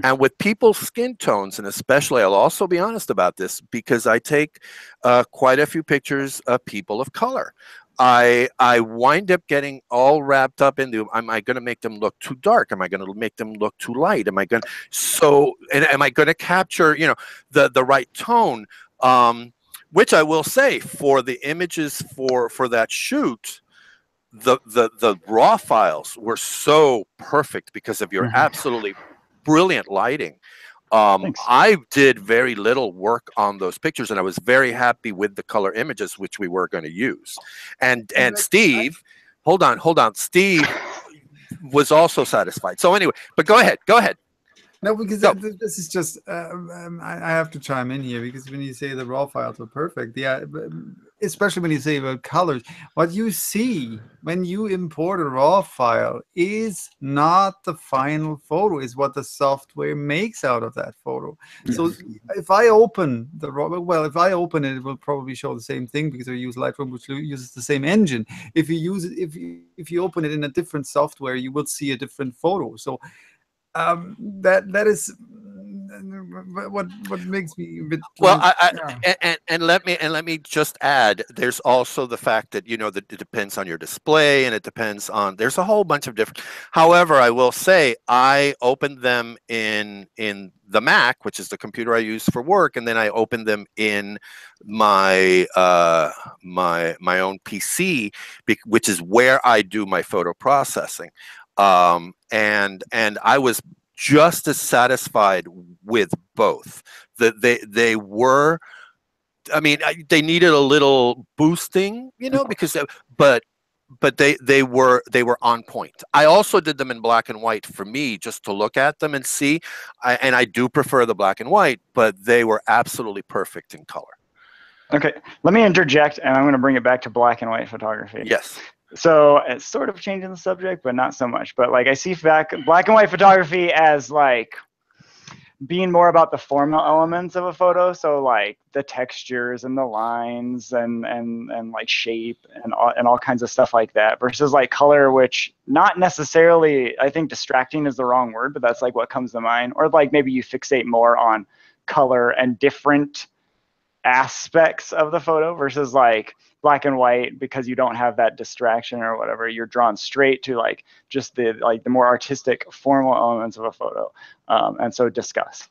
And with people's skin tones, and especially, I'll also be honest about this because I take quite a few pictures of people of color. I wind up getting all wrapped up into, am I going to make them look too dark? Am I going to make them look too light? Am I going to, and am I going to capture, you know, the right tone? Which I will say, for the images for that shoot, the raw files were so perfect because of your absolutely brilliant lighting. I did very little work on those pictures, and I was very happy with the color images which we were going to use. And Steve, hold on, Steve was also satisfied. So anyway, but go ahead. No, because this is just, I have to chime in here because when you say the raw files are perfect, yeah, especially when you say about colors, what you see when you import a raw file is not the final photo, is what the software makes out of that photo. Yes. So if I open the raw, well, if I open it, it will probably show the same thing because I use Lightroom, which uses the same engine. If you use it, if you open it in a different software, you will see a different photo. So that is what makes me a bit well. And let me just add. There's also the fact that, you know, that it depends on your display, and it depends on. There's a whole bunch of different. However, I will say I opened them in the Mac, which is the computer I use for work, and then I opened them in my my own PC, which is where I do my photo processing. And I was just as satisfied with both. They were, I mean, they needed a little boosting, you know, because but they were on point. I also did them in black and white for me, just to look at them and see. And I do prefer the black and white, but they were absolutely perfect in color. Okay, let me interject, and I'm going to bring it back to black and white photography. Yes. So it's sort of changing the subject, but not so much. But like, I see black and white photography as like being more about the formal elements of a photo. So like the textures and the lines and like shape and all kinds of stuff like that, versus like color, which not necessarily, I think distracting is the wrong word, but that's like what comes to mind. Or like maybe you fixate more on color and different aspects of the photo versus like black and white, because you don't have that distraction or whatever. You're drawn straight to like just the more artistic formal elements of a photo. And so discuss.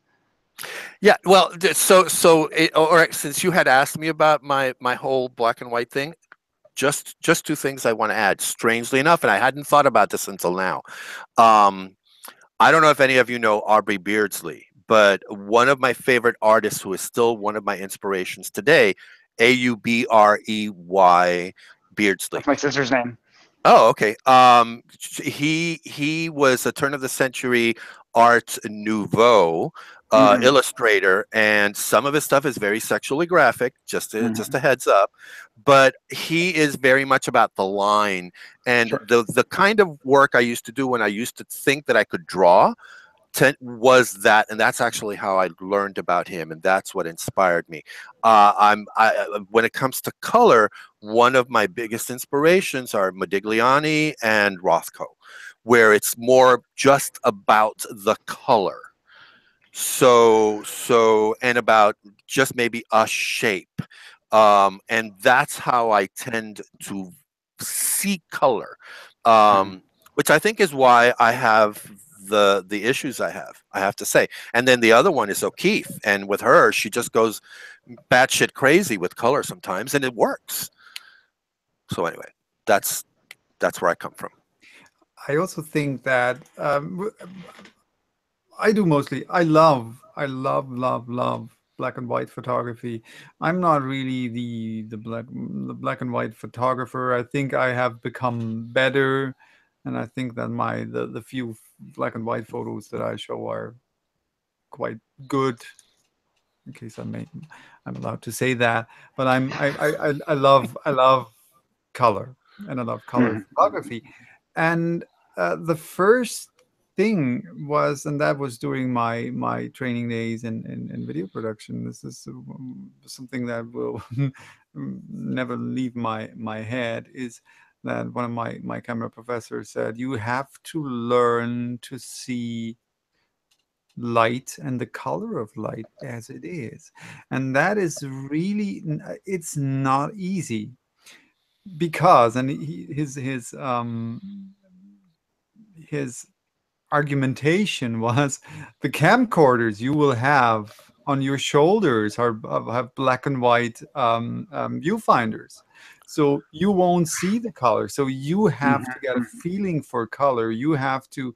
Yeah, well, so since you had asked me about my whole black and white thing, just two things I want to add. Strangely enough, and I hadn't thought about this until now. I don't know if any of you know Aubrey Beardsley, but one of my favorite artists, who is still one of my inspirations today, Aubrey Beardsley. That's my sister's name. Oh, okay. He was a turn of the century Art Nouveau illustrator, and some of his stuff is very sexually graphic. Just a heads up, but he is very much about the line and the kind of work I used to do when I used to think that I could draw. was that, and that's actually how I learned about him, and that's what inspired me. When it comes to color, one of my biggest inspirations are Modigliani and Rothko, where it's more just about the color. And about just maybe a shape, and that's how I tend to see color, which I think is why I have the issues I have to say. And then the other one is O'Keeffe, and with her, she just goes batshit crazy with color sometimes, and it works. So anyway, that's where I come from. I also think that I do mostly. I love, love black and white photography. I'm not really the black and white photographer. I think I have become better, and I think that the few black and white photos that I show are quite good. In case I'm allowed to say that, but I love color, and I love color photography. And the first thing was, and that was during my training days in video production. This is something that will never leave my head, is that one of my camera professors said, you have to learn to see light and the color of light as it is. And that is really, it's not easy, because, and his argumentation was, the camcorders you will have on your shoulders have black and white viewfinders, so you won't see the color. So you have to get a feeling for color. You have to,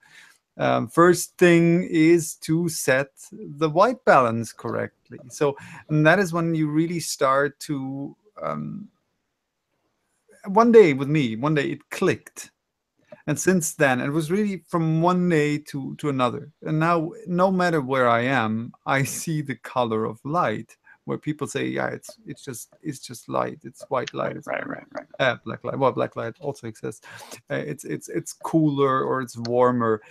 first thing is to set the white balance correctly. So, and that is when you really start to, one day it clicked. And since then, it was really from one day to another. And now, no matter where I am, I see the color of light. Where people say, yeah, it's just light. It's white light. It's Right. black light. Well, black light also exists. It's cooler, or it's warmer.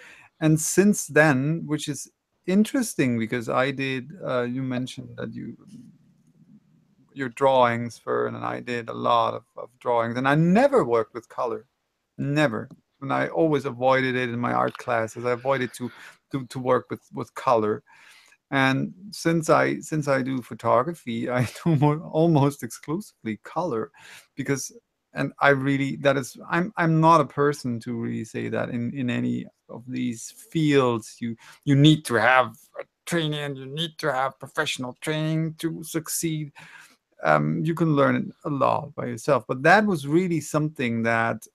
And since then, which is interesting, because I did. You mentioned that your drawings, Fern, and I did a lot of drawings, and I never worked with color, never. And I always avoided it in my art classes. I avoided to work with color. And since I do photography, I do almost exclusively color, because, and I really, that is, I'm not a person to really say that in any of these fields you need to have a training, and you need to have professional training to succeed. You can learn a lot by yourself, but that was really something that,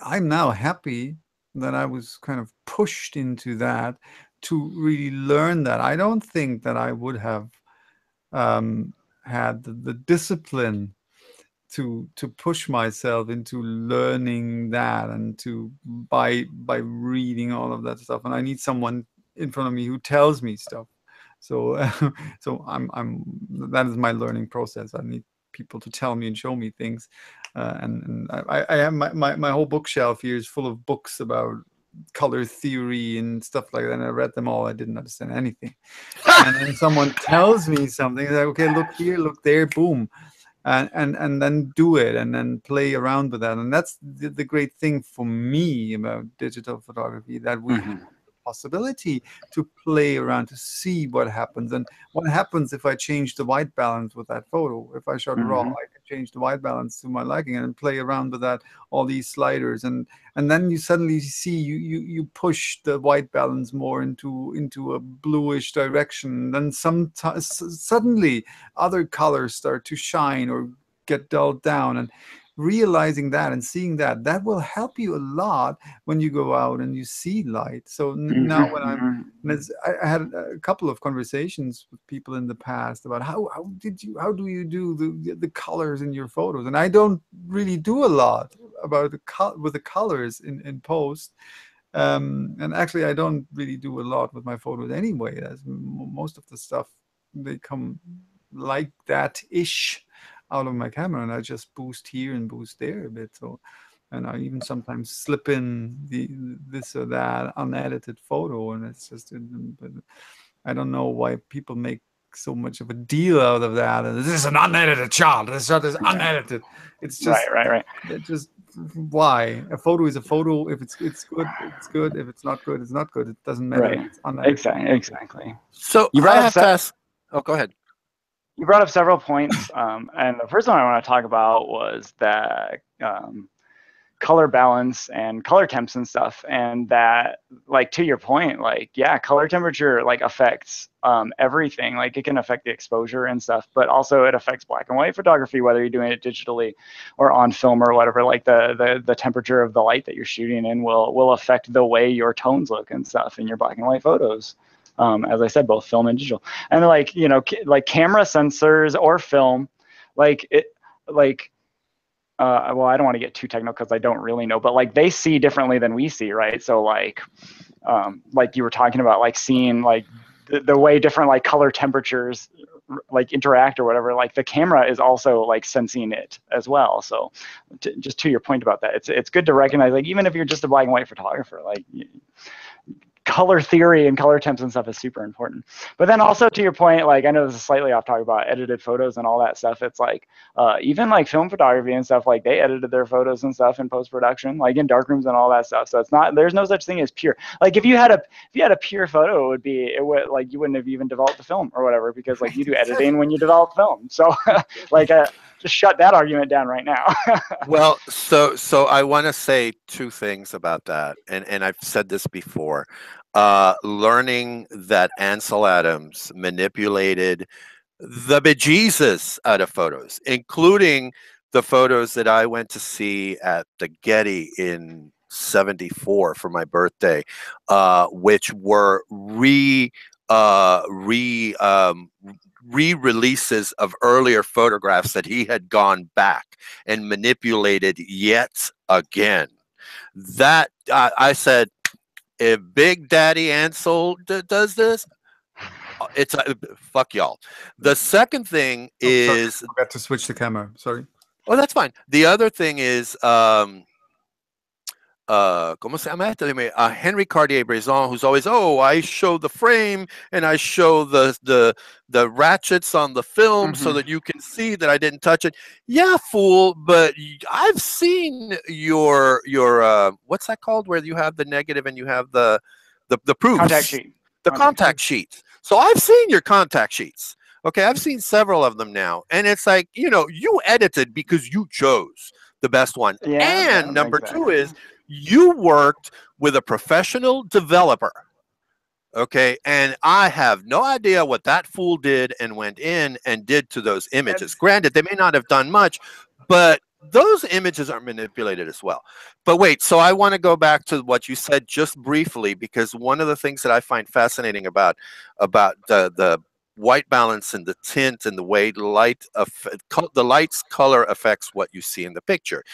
I'm now happy that I was kind of pushed into that, to really learn that. I don't think that I would have had the discipline to push myself into learning that, and to by reading all of that stuff. And I need someone in front of me who tells me stuff. So so I'm that is my learning process. I need people to tell me and show me things. And I have my whole bookshelf here is full of books about color theory and stuff like that. And I read them all. I didn't understand anything. And then someone tells me something, like, okay, look here, look there, boom. And then do it, and then play around with that. And that's the great thing for me about digital photography, that we have the possibility to play around, to see what happens. And what happens if I change the white balance with that photo. If I shot raw, I can change the white balance to my liking, and play around with that, all these sliders. And then you suddenly see you push the white balance more into a bluish direction. Then suddenly other colors start to shine or get dulled down. And realizing that and seeing that will help you a lot when you go out and you see light. So now when I had a couple of conversations with people in the past about how do you do the colors in your photos. And I don't really do a lot about with the colors in post. And actually, I don't really do a lot with my photos anyway. As most of the stuff, they come like that ish out of my camera, and I just boost here and boost there a bit. So and I even sometimes slip in this or that unedited photo, and it's just, but I don't know why people make so much of a deal out of that. And this is an unedited shot. This shot is unedited. It's just right. just why a photo is a photo. If it's good, it's good. If it's not good, it's not good. It doesn't matter. Right. It's unedited. Exactly. So You I brought up have to ask. Oh, go ahead. You brought up several points, and the first one I want to talk about was that color balance and color temps and stuff, and that, like, to your point, like, yeah, color temperature like affects everything. Like, it can affect the exposure and stuff, but also it affects black and white photography, whether you're doing it digitally or on film or whatever. Like, the temperature of the light that you're shooting in will affect the way your tones look and stuff in your black and white photos. As I said, both film and digital. And like, you know, like camera sensors or film, like it, like, well, I don't want to get too technical because I don't really know, but like they see differently than we see, right? So like you were talking about, like seeing like the way different like color temperatures like interact or whatever, like the camera is also like sensing it as well. So just to your point about that, it's good to recognize, like, even if you're just a black and white photographer, like color theory and color temps and stuff is super important. But then also, to your point, like, I know this is slightly off topic about edited photos and all that stuff. It's like even like film photography and stuff, like they edited their photos and stuff in post-production, like in darkrooms and all that stuff. So it's not, there's no such thing as pure. Like if you had a pure photo, it would like you wouldn't have even developed the film or whatever, because like you do editing when you develop film. So like just shut that argument down right now. Well, so I want to say two things about that, and I've said this before. Learning that Ansel Adams manipulated the bejesus out of photos, including the photos that I went to see at the Getty in '74 for my birthday, which were re-releases of earlier photographs that he had gone back and manipulated yet again. That I said, if Big Daddy Ansel does this, it's fuck y'all. The second thing is, I forgot to switch the camera. Sorry. oh, that's fine. The other thing is, ¿cómo se llama este? Henry Cartier-Bresson, who's always, oh, I show the frame and I show the ratchets on the film so that you can see that I didn't touch it. Yeah, fool, but I've seen your what's that called, where you have the negative and you have the proofs. Contact sheet. The contact sheets. So I've seen your contact sheets. Okay, I've seen several of them now, and it's like, you know, you edited because you chose the best one. Yeah, and number two is, you worked with a professional developer, okay? And I have no idea what that fool did and went in and did to those images. Granted, they may not have done much, but those images are manipulated as well. But wait, so I want to go back to what you said just briefly, because one of the things that I find fascinating about the white balance and the tint and the way the light's color affects what you see in the picture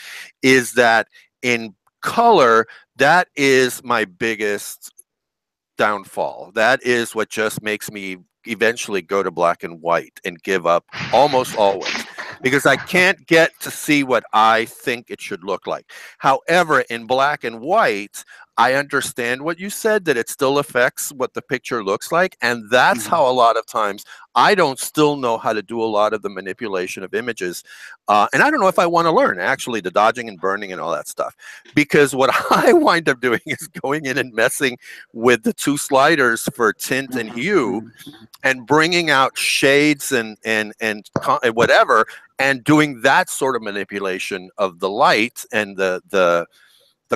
is that in color, that is my biggest downfall. That is what just makes me eventually go to black and white and give up almost always, because I can't get to see what I think it should look like. However, in black and white, I understand what you said, that it still affects what the picture looks like. And that's how a lot of times I don't still know how to do a lot of the manipulation of images. And I don't know if I want to learn, actually, the dodging and burning and all that stuff. Because what I wind up doing is going in and messing with the two sliders for tint and hue and bringing out shades and whatever, and doing that sort of manipulation of the light and the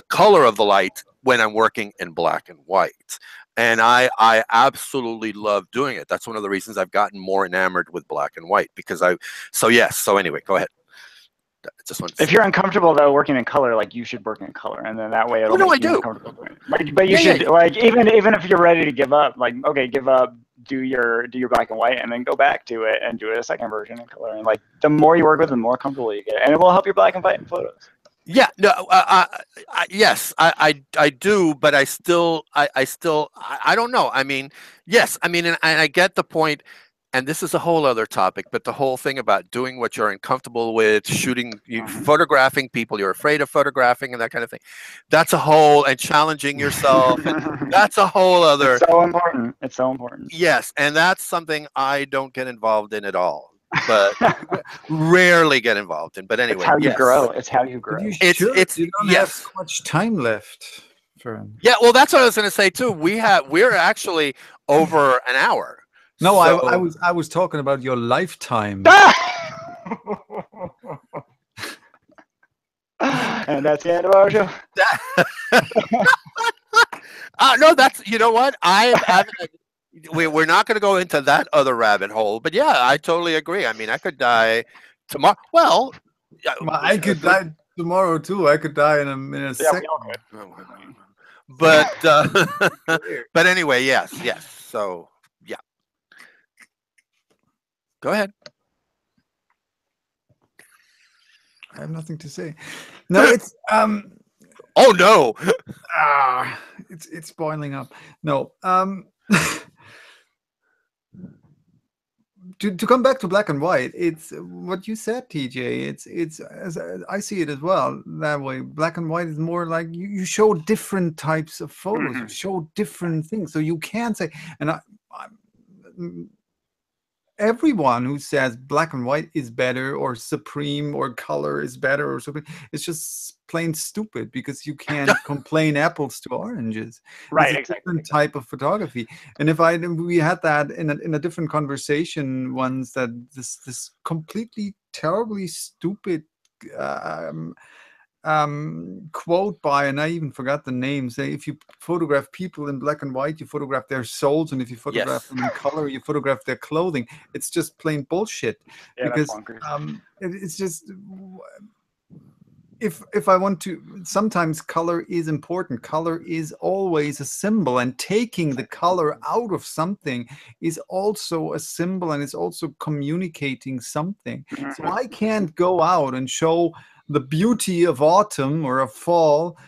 color of the light when I'm working in black and white. And I absolutely love doing it. That's one of the reasons I've gotten more enamored with black and white, because so anyway, go ahead. Just if you're uncomfortable though working in color, like, you should work in color, and then that way it'll make you more comfortable. But you should like, even if you're ready to give up, like, okay, give up, do your black and white, and then go back to it and do it a second version in color. And like, the more you work with it, the more comfortable you get, and it will help your black and white in photos. Yeah, no, yes, I do, but I still, I don't know. I mean, yes, I mean, and I get the point. and this is a whole other topic, but the whole thing about doing what you're uncomfortable with, shooting, photographing people you're afraid of photographing and that kind of thing. That's a whole, and challenging yourself. That's a whole other. It's so important. It's so important. Yes, and that's something I don't get involved in at all, but rarely get involved in. But anyway, it's how you grow. It's how you grow. You It's you don't have so much time left. Fern. Yeah, well, that's what I was going to say too. We're actually over an hour. No, So- I was talking about your lifetime. And that's the end of our show. No, that's, you know what? We're not going to go into that other rabbit hole, but yeah, I totally agree. I mean, I could die tomorrow. Well, I could die tomorrow too. I could die in a second. But but anyway, yes. So yeah, go ahead. I have nothing to say. No, it's Oh no. it's boiling up. No, to come back to black and white, it's what you said, TJ. It's as I see it as well that way. Black and white is more like you show different types of photos. You show different things, so you can't say. And everyone who says black and white is better or supreme or color is better or something, it's just plain stupid, because you can't complain apples to oranges. Right, it's a exactly. different type of photography. And we had that in a different conversation once, that this completely terribly stupid quote by, and I even forgot the name, say if you photograph people in black and white, you photograph their souls, and if you photograph them in color, you photograph their clothing. It's just plain bullshit. Yeah, Because it's just, if I want to, sometimes color is important. Color is always a symbol, and taking the color out of something is also a symbol, and it's also communicating something. So I can't go out and show the beauty of autumn or of fall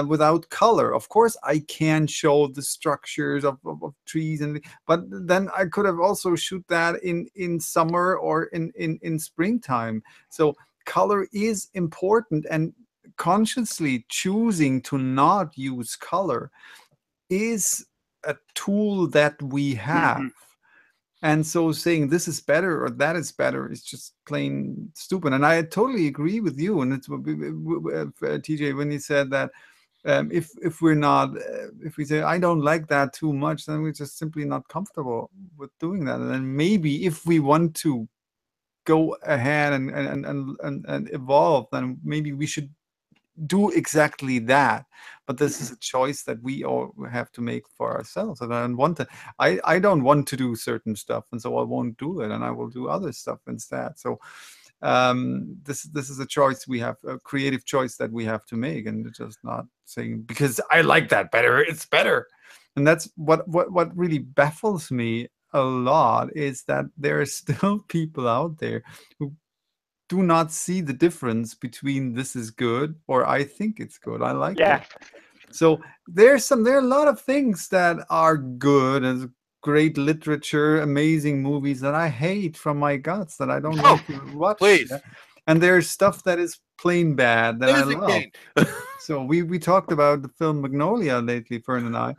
without color. Of course, I can show the structures of trees, but then I could have also shoot that in summer or in springtime. So color is important, and consciously choosing to not use color is a tool that we have. And so saying this is better or that is better is just plain stupid. And I totally agree with you. And it's TJ, when you said that if we're not, if we say I don't like that too much, then we're just simply not comfortable with doing that. And then maybe if we want to go ahead and evolve, then maybe we should do exactly that. But this is a choice that we all have to make for ourselves. And I don't want to do certain stuff, and so I won't do it, and I will do other stuff instead. So this is a choice we have, a creative choice that we have to make, and just not saying because I like that better, it's better. And that's what really baffles me a lot, is that there are still people out there who do not see the difference between this is good or I think it's good, I like it. So there are a lot of things that are good as great literature, amazing movies, that I hate from my guts, that I don't like to watch. Please. And there's stuff that is plain bad that I love. So we talked about the film Magnolia lately, Fern and I.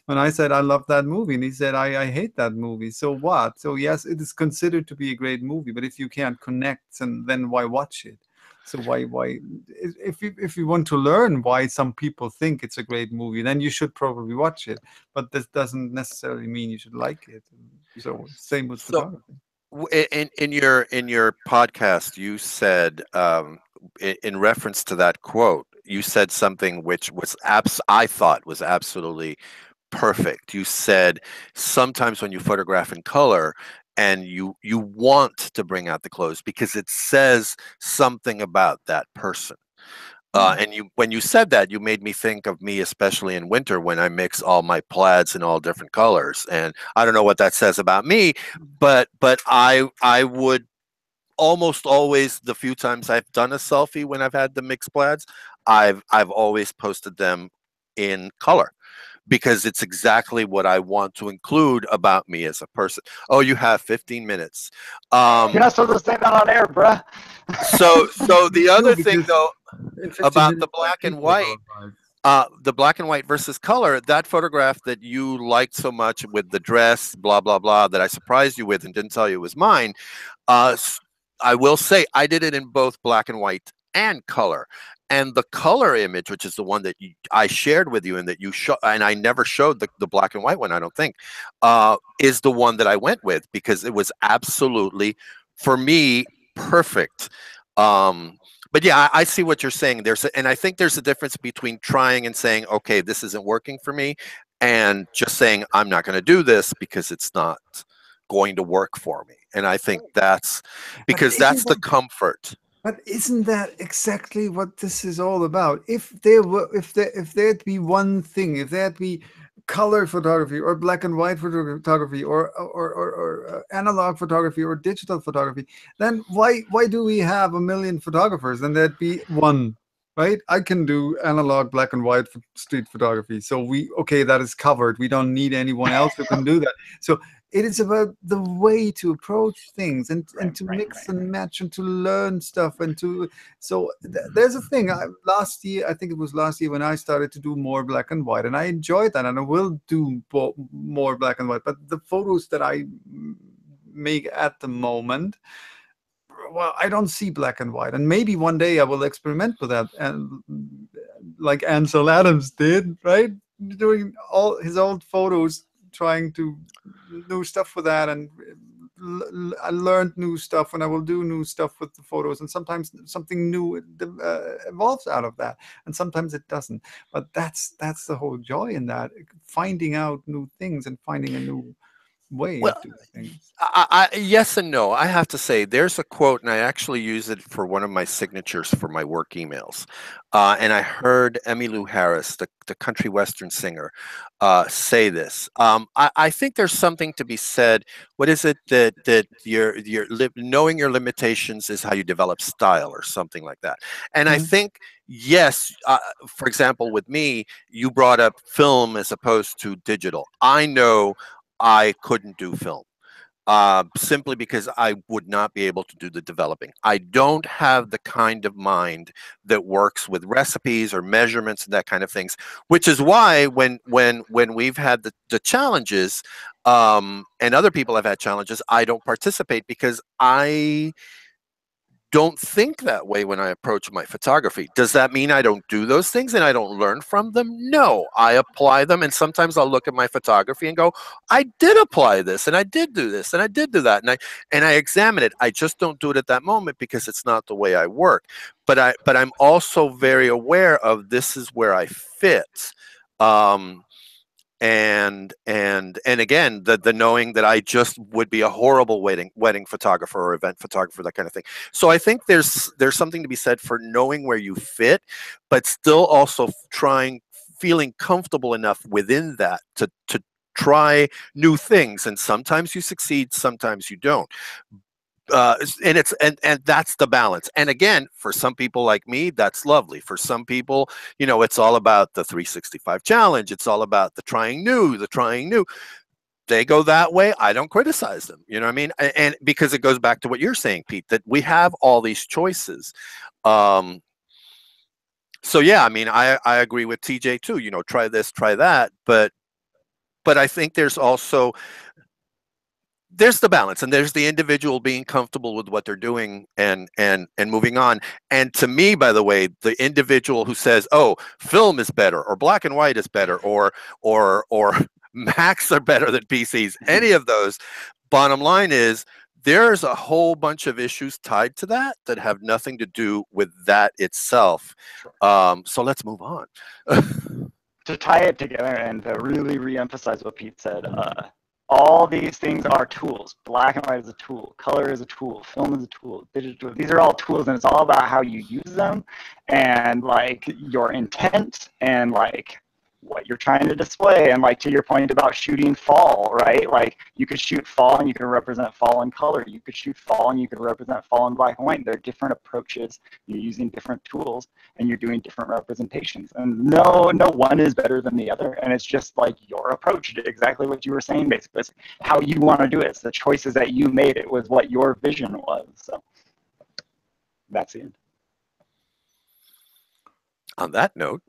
And I said, I love that movie. And he said, I hate that movie. So what? So yes, it is considered to be a great movie. But if you can't connect, then why watch it? So why if you want to learn why some people think it's a great movie, then you should probably watch it. But this doesn't necessarily mean you should like it. So same with photography. In your podcast, you said in reference to that quote, you said something which was I thought was absolutely perfect. You said sometimes when you photograph in color and you want to bring out the clothes because it says something about that person. And when you said that, you made me think of me, especially in winter when I mix all my plaids in all different colors. And I don't know what that says about me, but I would almost always, the few times I've done a selfie when I've had the mixed plaids, I've always posted them in color because it's exactly what I want to include about me as a person. Oh, you have 15 minutes. You're not supposed to say that on air, bruh. So the other thing because though in 15 about the minutes, like, black and people white, go live. the black and white versus color, that photograph that you liked so much with the dress, blah, blah, blah, that I surprised you with and didn't tell you it was mine. I will say I did it in both black and white and color. And the color image, which is the one that I shared with you and that you show, and I never showed the black and white one, I don't think, is the one that I went with because it was absolutely, for me, perfect. But yeah, I see what you're saying. And I think there's a difference between trying and saying, okay, this isn't working for me, and just saying, I'm not going to do this because it's not going to work for me. And I think that's because that's the comfort. But isn't that exactly what this is all about? If there'd be one thing, if there'd be color photography or black and white photography or analog photography or digital photography, then why do we have a million photographers? And there'd be one, right? I can do analog black and white street photography, so that is covered. We don't need anyone else who can do that. So it is about the way to approach things and to mix and match and to learn stuff and to there's a thing. Last year, I think it was last year, when I started to do more black and white, and I enjoyed that, and I will do more black and white. But the photos that I make at the moment, well, I don't see black and white, and maybe one day I will experiment with that, and like Ansel Adams did, right, doing all his old photos, trying to new stuff with that, and I learned new stuff, and I will do new stuff with the photos, and sometimes something new evolves out of that, and sometimes it doesn't. But that's the whole joy in that, finding out new things and finding a new way of doing things. Yes and no. I have to say, there's a quote, and I actually use it for one of my signatures for my work emails. And I heard Emmylou Harris, the country western singer, say this. I think there's something to be said. What is it that knowing your limitations is how you develop style, or something like that. And I think, yes, for example, with me, you brought up film as opposed to digital. I know I couldn't do film simply because I would not be able to do the developing. I don't have the kind of mind that works with recipes or measurements and that kind of things, which is why when we've had the challenges and other people have had challenges, I don't participate because I don't think that way when I approach my photography. Does that mean I don't do those things and I don't learn from them? No, I apply them, and sometimes I'll look at my photography and go, I did apply this, and I did do this, and I did do that, and I examine it. I just don't do it at that moment because it's not the way I work. But I'm also very aware of this is where I fit. And again, the knowing that I just would be a horrible wedding photographer or event photographer, that kind of thing. So I think there's something to be said for knowing where you fit, but still also feeling comfortable enough within that to try new things. And sometimes you succeed, sometimes you don't. And that's the balance. And again, for some people like me, that's lovely. For some people, it's all about the 365 challenge. It's all about the trying new. They go that way. I don't criticize them. You know what I mean? And because it goes back to what you're saying, Pete, that we have all these choices. So yeah, I mean, I agree with TJ too. Try this, try that. But I think there's the balance, and there's the individual being comfortable with what they're doing and moving on. And to me, by the way, the individual who says, oh, film is better, or black and white is better, or Macs are better than PCs, any of those, bottom line is there's a whole bunch of issues tied to that have nothing to do with that itself. So let's move on. To tie it together and to really re-emphasize what Pete said, all these things are tools. Black and white is a tool. Color is a tool. Film is a tool. Digital. These are all tools, and it's all about how you use them, and like your intent, and like what you're trying to display. And like to your point about shooting fall, right? Like you could shoot fall and you can represent fall in color. You could shoot fall and you could represent fall in black and white. There are different approaches. You're using different tools and you're doing different representations. And no one is better than the other. And it's just like your approach to exactly what you were saying, basically. It's how you want to do it. It's the choices that you made. It was what your vision was. So that's the end. On that note,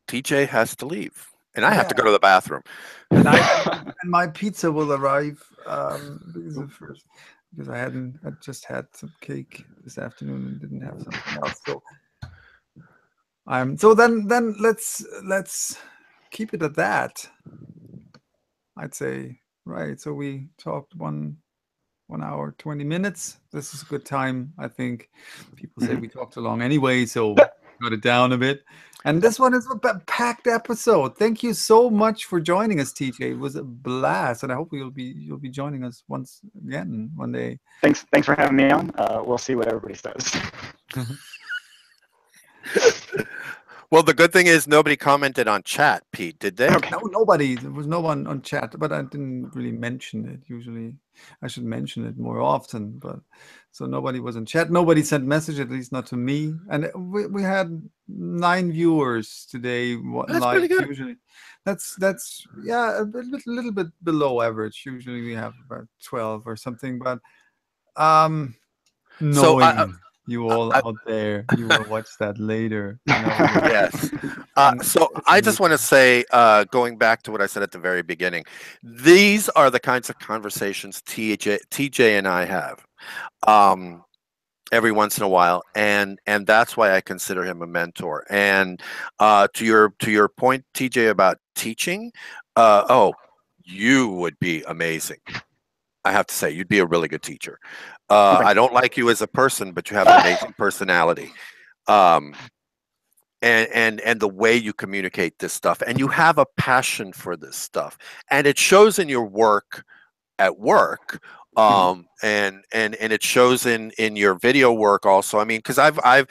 TJ has to leave, and I have to go to the bathroom. And my pizza will arrive because I just had some cake this afternoon and didn't have something else. So then let's keep it at that. I'd say, right. So we talked 1 hour 20 minutes. This is a good time. I think people say we talked too long anyway, so got it down a bit. And this one is a packed episode. Thank you so much for joining us, TJ. It was a blast, and I hope you'll be joining us once again one day. Thanks for having me on. We'll see what everybody says. Well, the good thing is nobody commented on chat, Pete, did they? No, nobody. There was no one on chat, but I didn't really mention it. Usually I should mention it more often, but so nobody was in chat. Nobody sent message, at least not to me. And we had 9 viewers today. That's pretty good. Usually. That's yeah, a little bit below average. Usually we have about 12 or something, but you all out there, you will watch that later. Yes. So I just want to say, going back to what I said at the very beginning, these are the kinds of conversations TJ and I have every once in a while, and that's why I consider him a mentor. And to your point, TJ, about teaching, you would be amazing. I have to say, you'd be a really good teacher. I don't like you as a person, but you have an amazing personality. And the way you communicate this stuff, and you have a passion for this stuff, and it shows in your work at work. And it shows in your video work also. I mean, because I've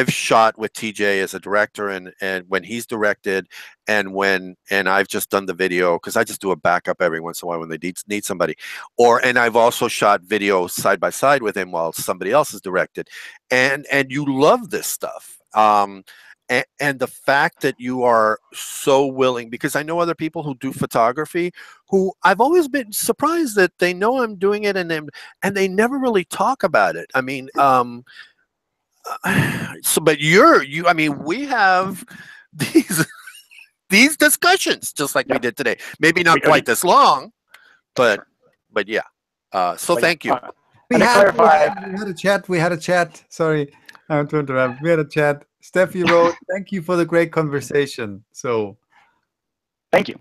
shot with TJ as a director, and when he's directed, and I've just done the video because I just do a backup every once in a while when they need somebody, and I've also shot video side by side with him while somebody else is directed, and you love this stuff. And the fact that you are so willing, because I know other people who do photography who I've always been surprised that they know I'm doing it, and they never really talk about it. I mean, but I mean, we have these discussions just like we did today. Maybe not quite this long, but yeah. So thank you. We had a chat. Sorry, I want to interrupt. We had a chat. Steffi wrote, "Thank you for the great conversation." So, thank you.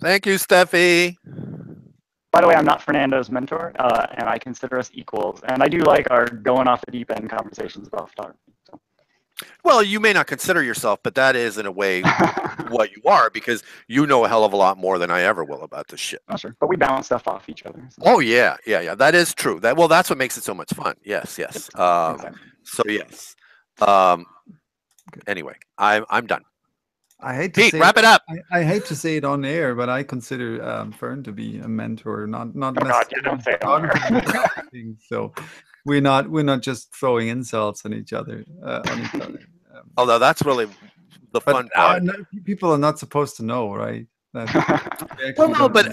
Thank you, Steffi. By the way, I'm not Fernando's mentor, and I consider us equals. And I do like our going off the deep end conversations about photography. So. Well, you may not consider yourself, but that is in a way what you are, because you know a hell of a lot more than I ever will about this shit. Oh, sure. But we balance stuff off each other. So. Oh yeah. That is true. That's what makes it so much fun. Yes. Exactly. So yes. Anyway, I'm done. I hate to Pete, say wrap it up. I hate to say it on air, but I consider Fern to be a mentor, not necessarily. God, you don't say it on air. So we're not just throwing insults on each other. Although that's really the fun part. People are not supposed to know, right? Well, no, but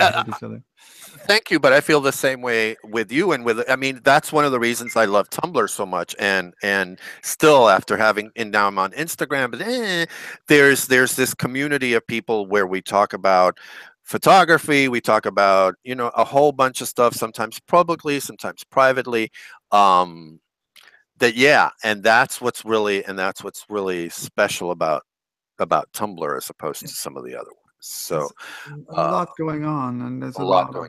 thank you. But I feel the same way with you, and I mean, that's one of the reasons I love Tumblr so much, and still after and now I'm on Instagram, but there's this community of people where we talk about photography, we talk about a whole bunch of stuff, sometimes publicly, sometimes privately. And that's what's really special about Tumblr as opposed to some of the other ones. So a lot going on, and there's a lot of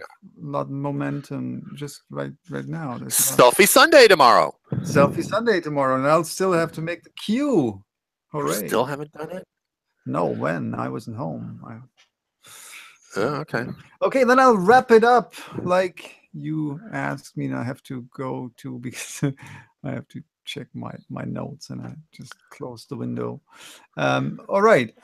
momentum just right now. Selfie Sunday tomorrow. And I'll still have to make the queue. Hooray! You still haven't done it? No, when I wasn't home. Okay. Okay, then I'll wrap it up like you asked me. And I have to go to because I have to check my notes, and I just closed the window. All right.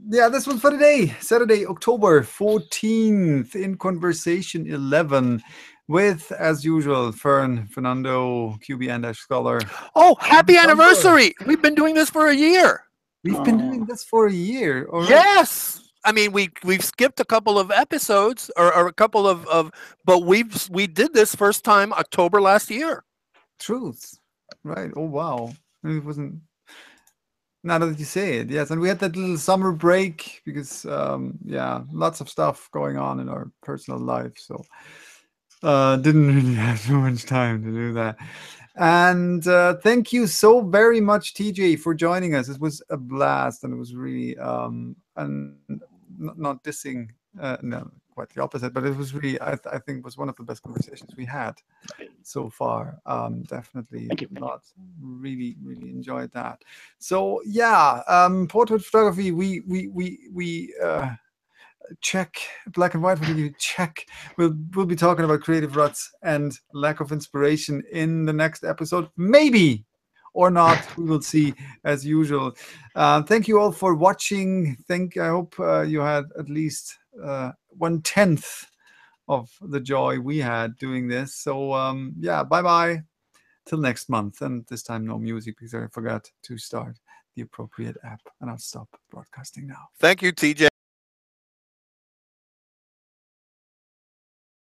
Yeah, this was for today, Saturday, October 14th, in Conversation 11, with, as usual, Fern, Fernando, qbn-scholar. Oh, happy anniversary! We've been doing this for a year. We've been doing this for a year. All right. Yes. I mean, we've skipped a couple of episodes or a couple of but we did this first time October last year. Truth. Right. Oh, wow. It wasn't. Now that you say it, yes. And we had that little summer break because, yeah, lots of stuff going on in our personal life. So didn't really have too much time to do that. And thank you so very much, TJ, for joining us. It was a blast, and it was really, and not dissing, no, quite the opposite, but it was really, I think, was one of the best conversations we had so far. Definitely. Thank you. Really enjoyed that. So yeah, portrait photography, we check. Black and white photography, check. We'll be talking about creative ruts and lack of inspiration in the next episode, maybe, or not. We will see, as usual. Thank you all for watching. I hope you had at least 1/10 of the joy we had doing this. So yeah, bye till next month. And this time no music because I forgot to start the appropriate app, and I'll stop broadcasting now. Thank you, TJ.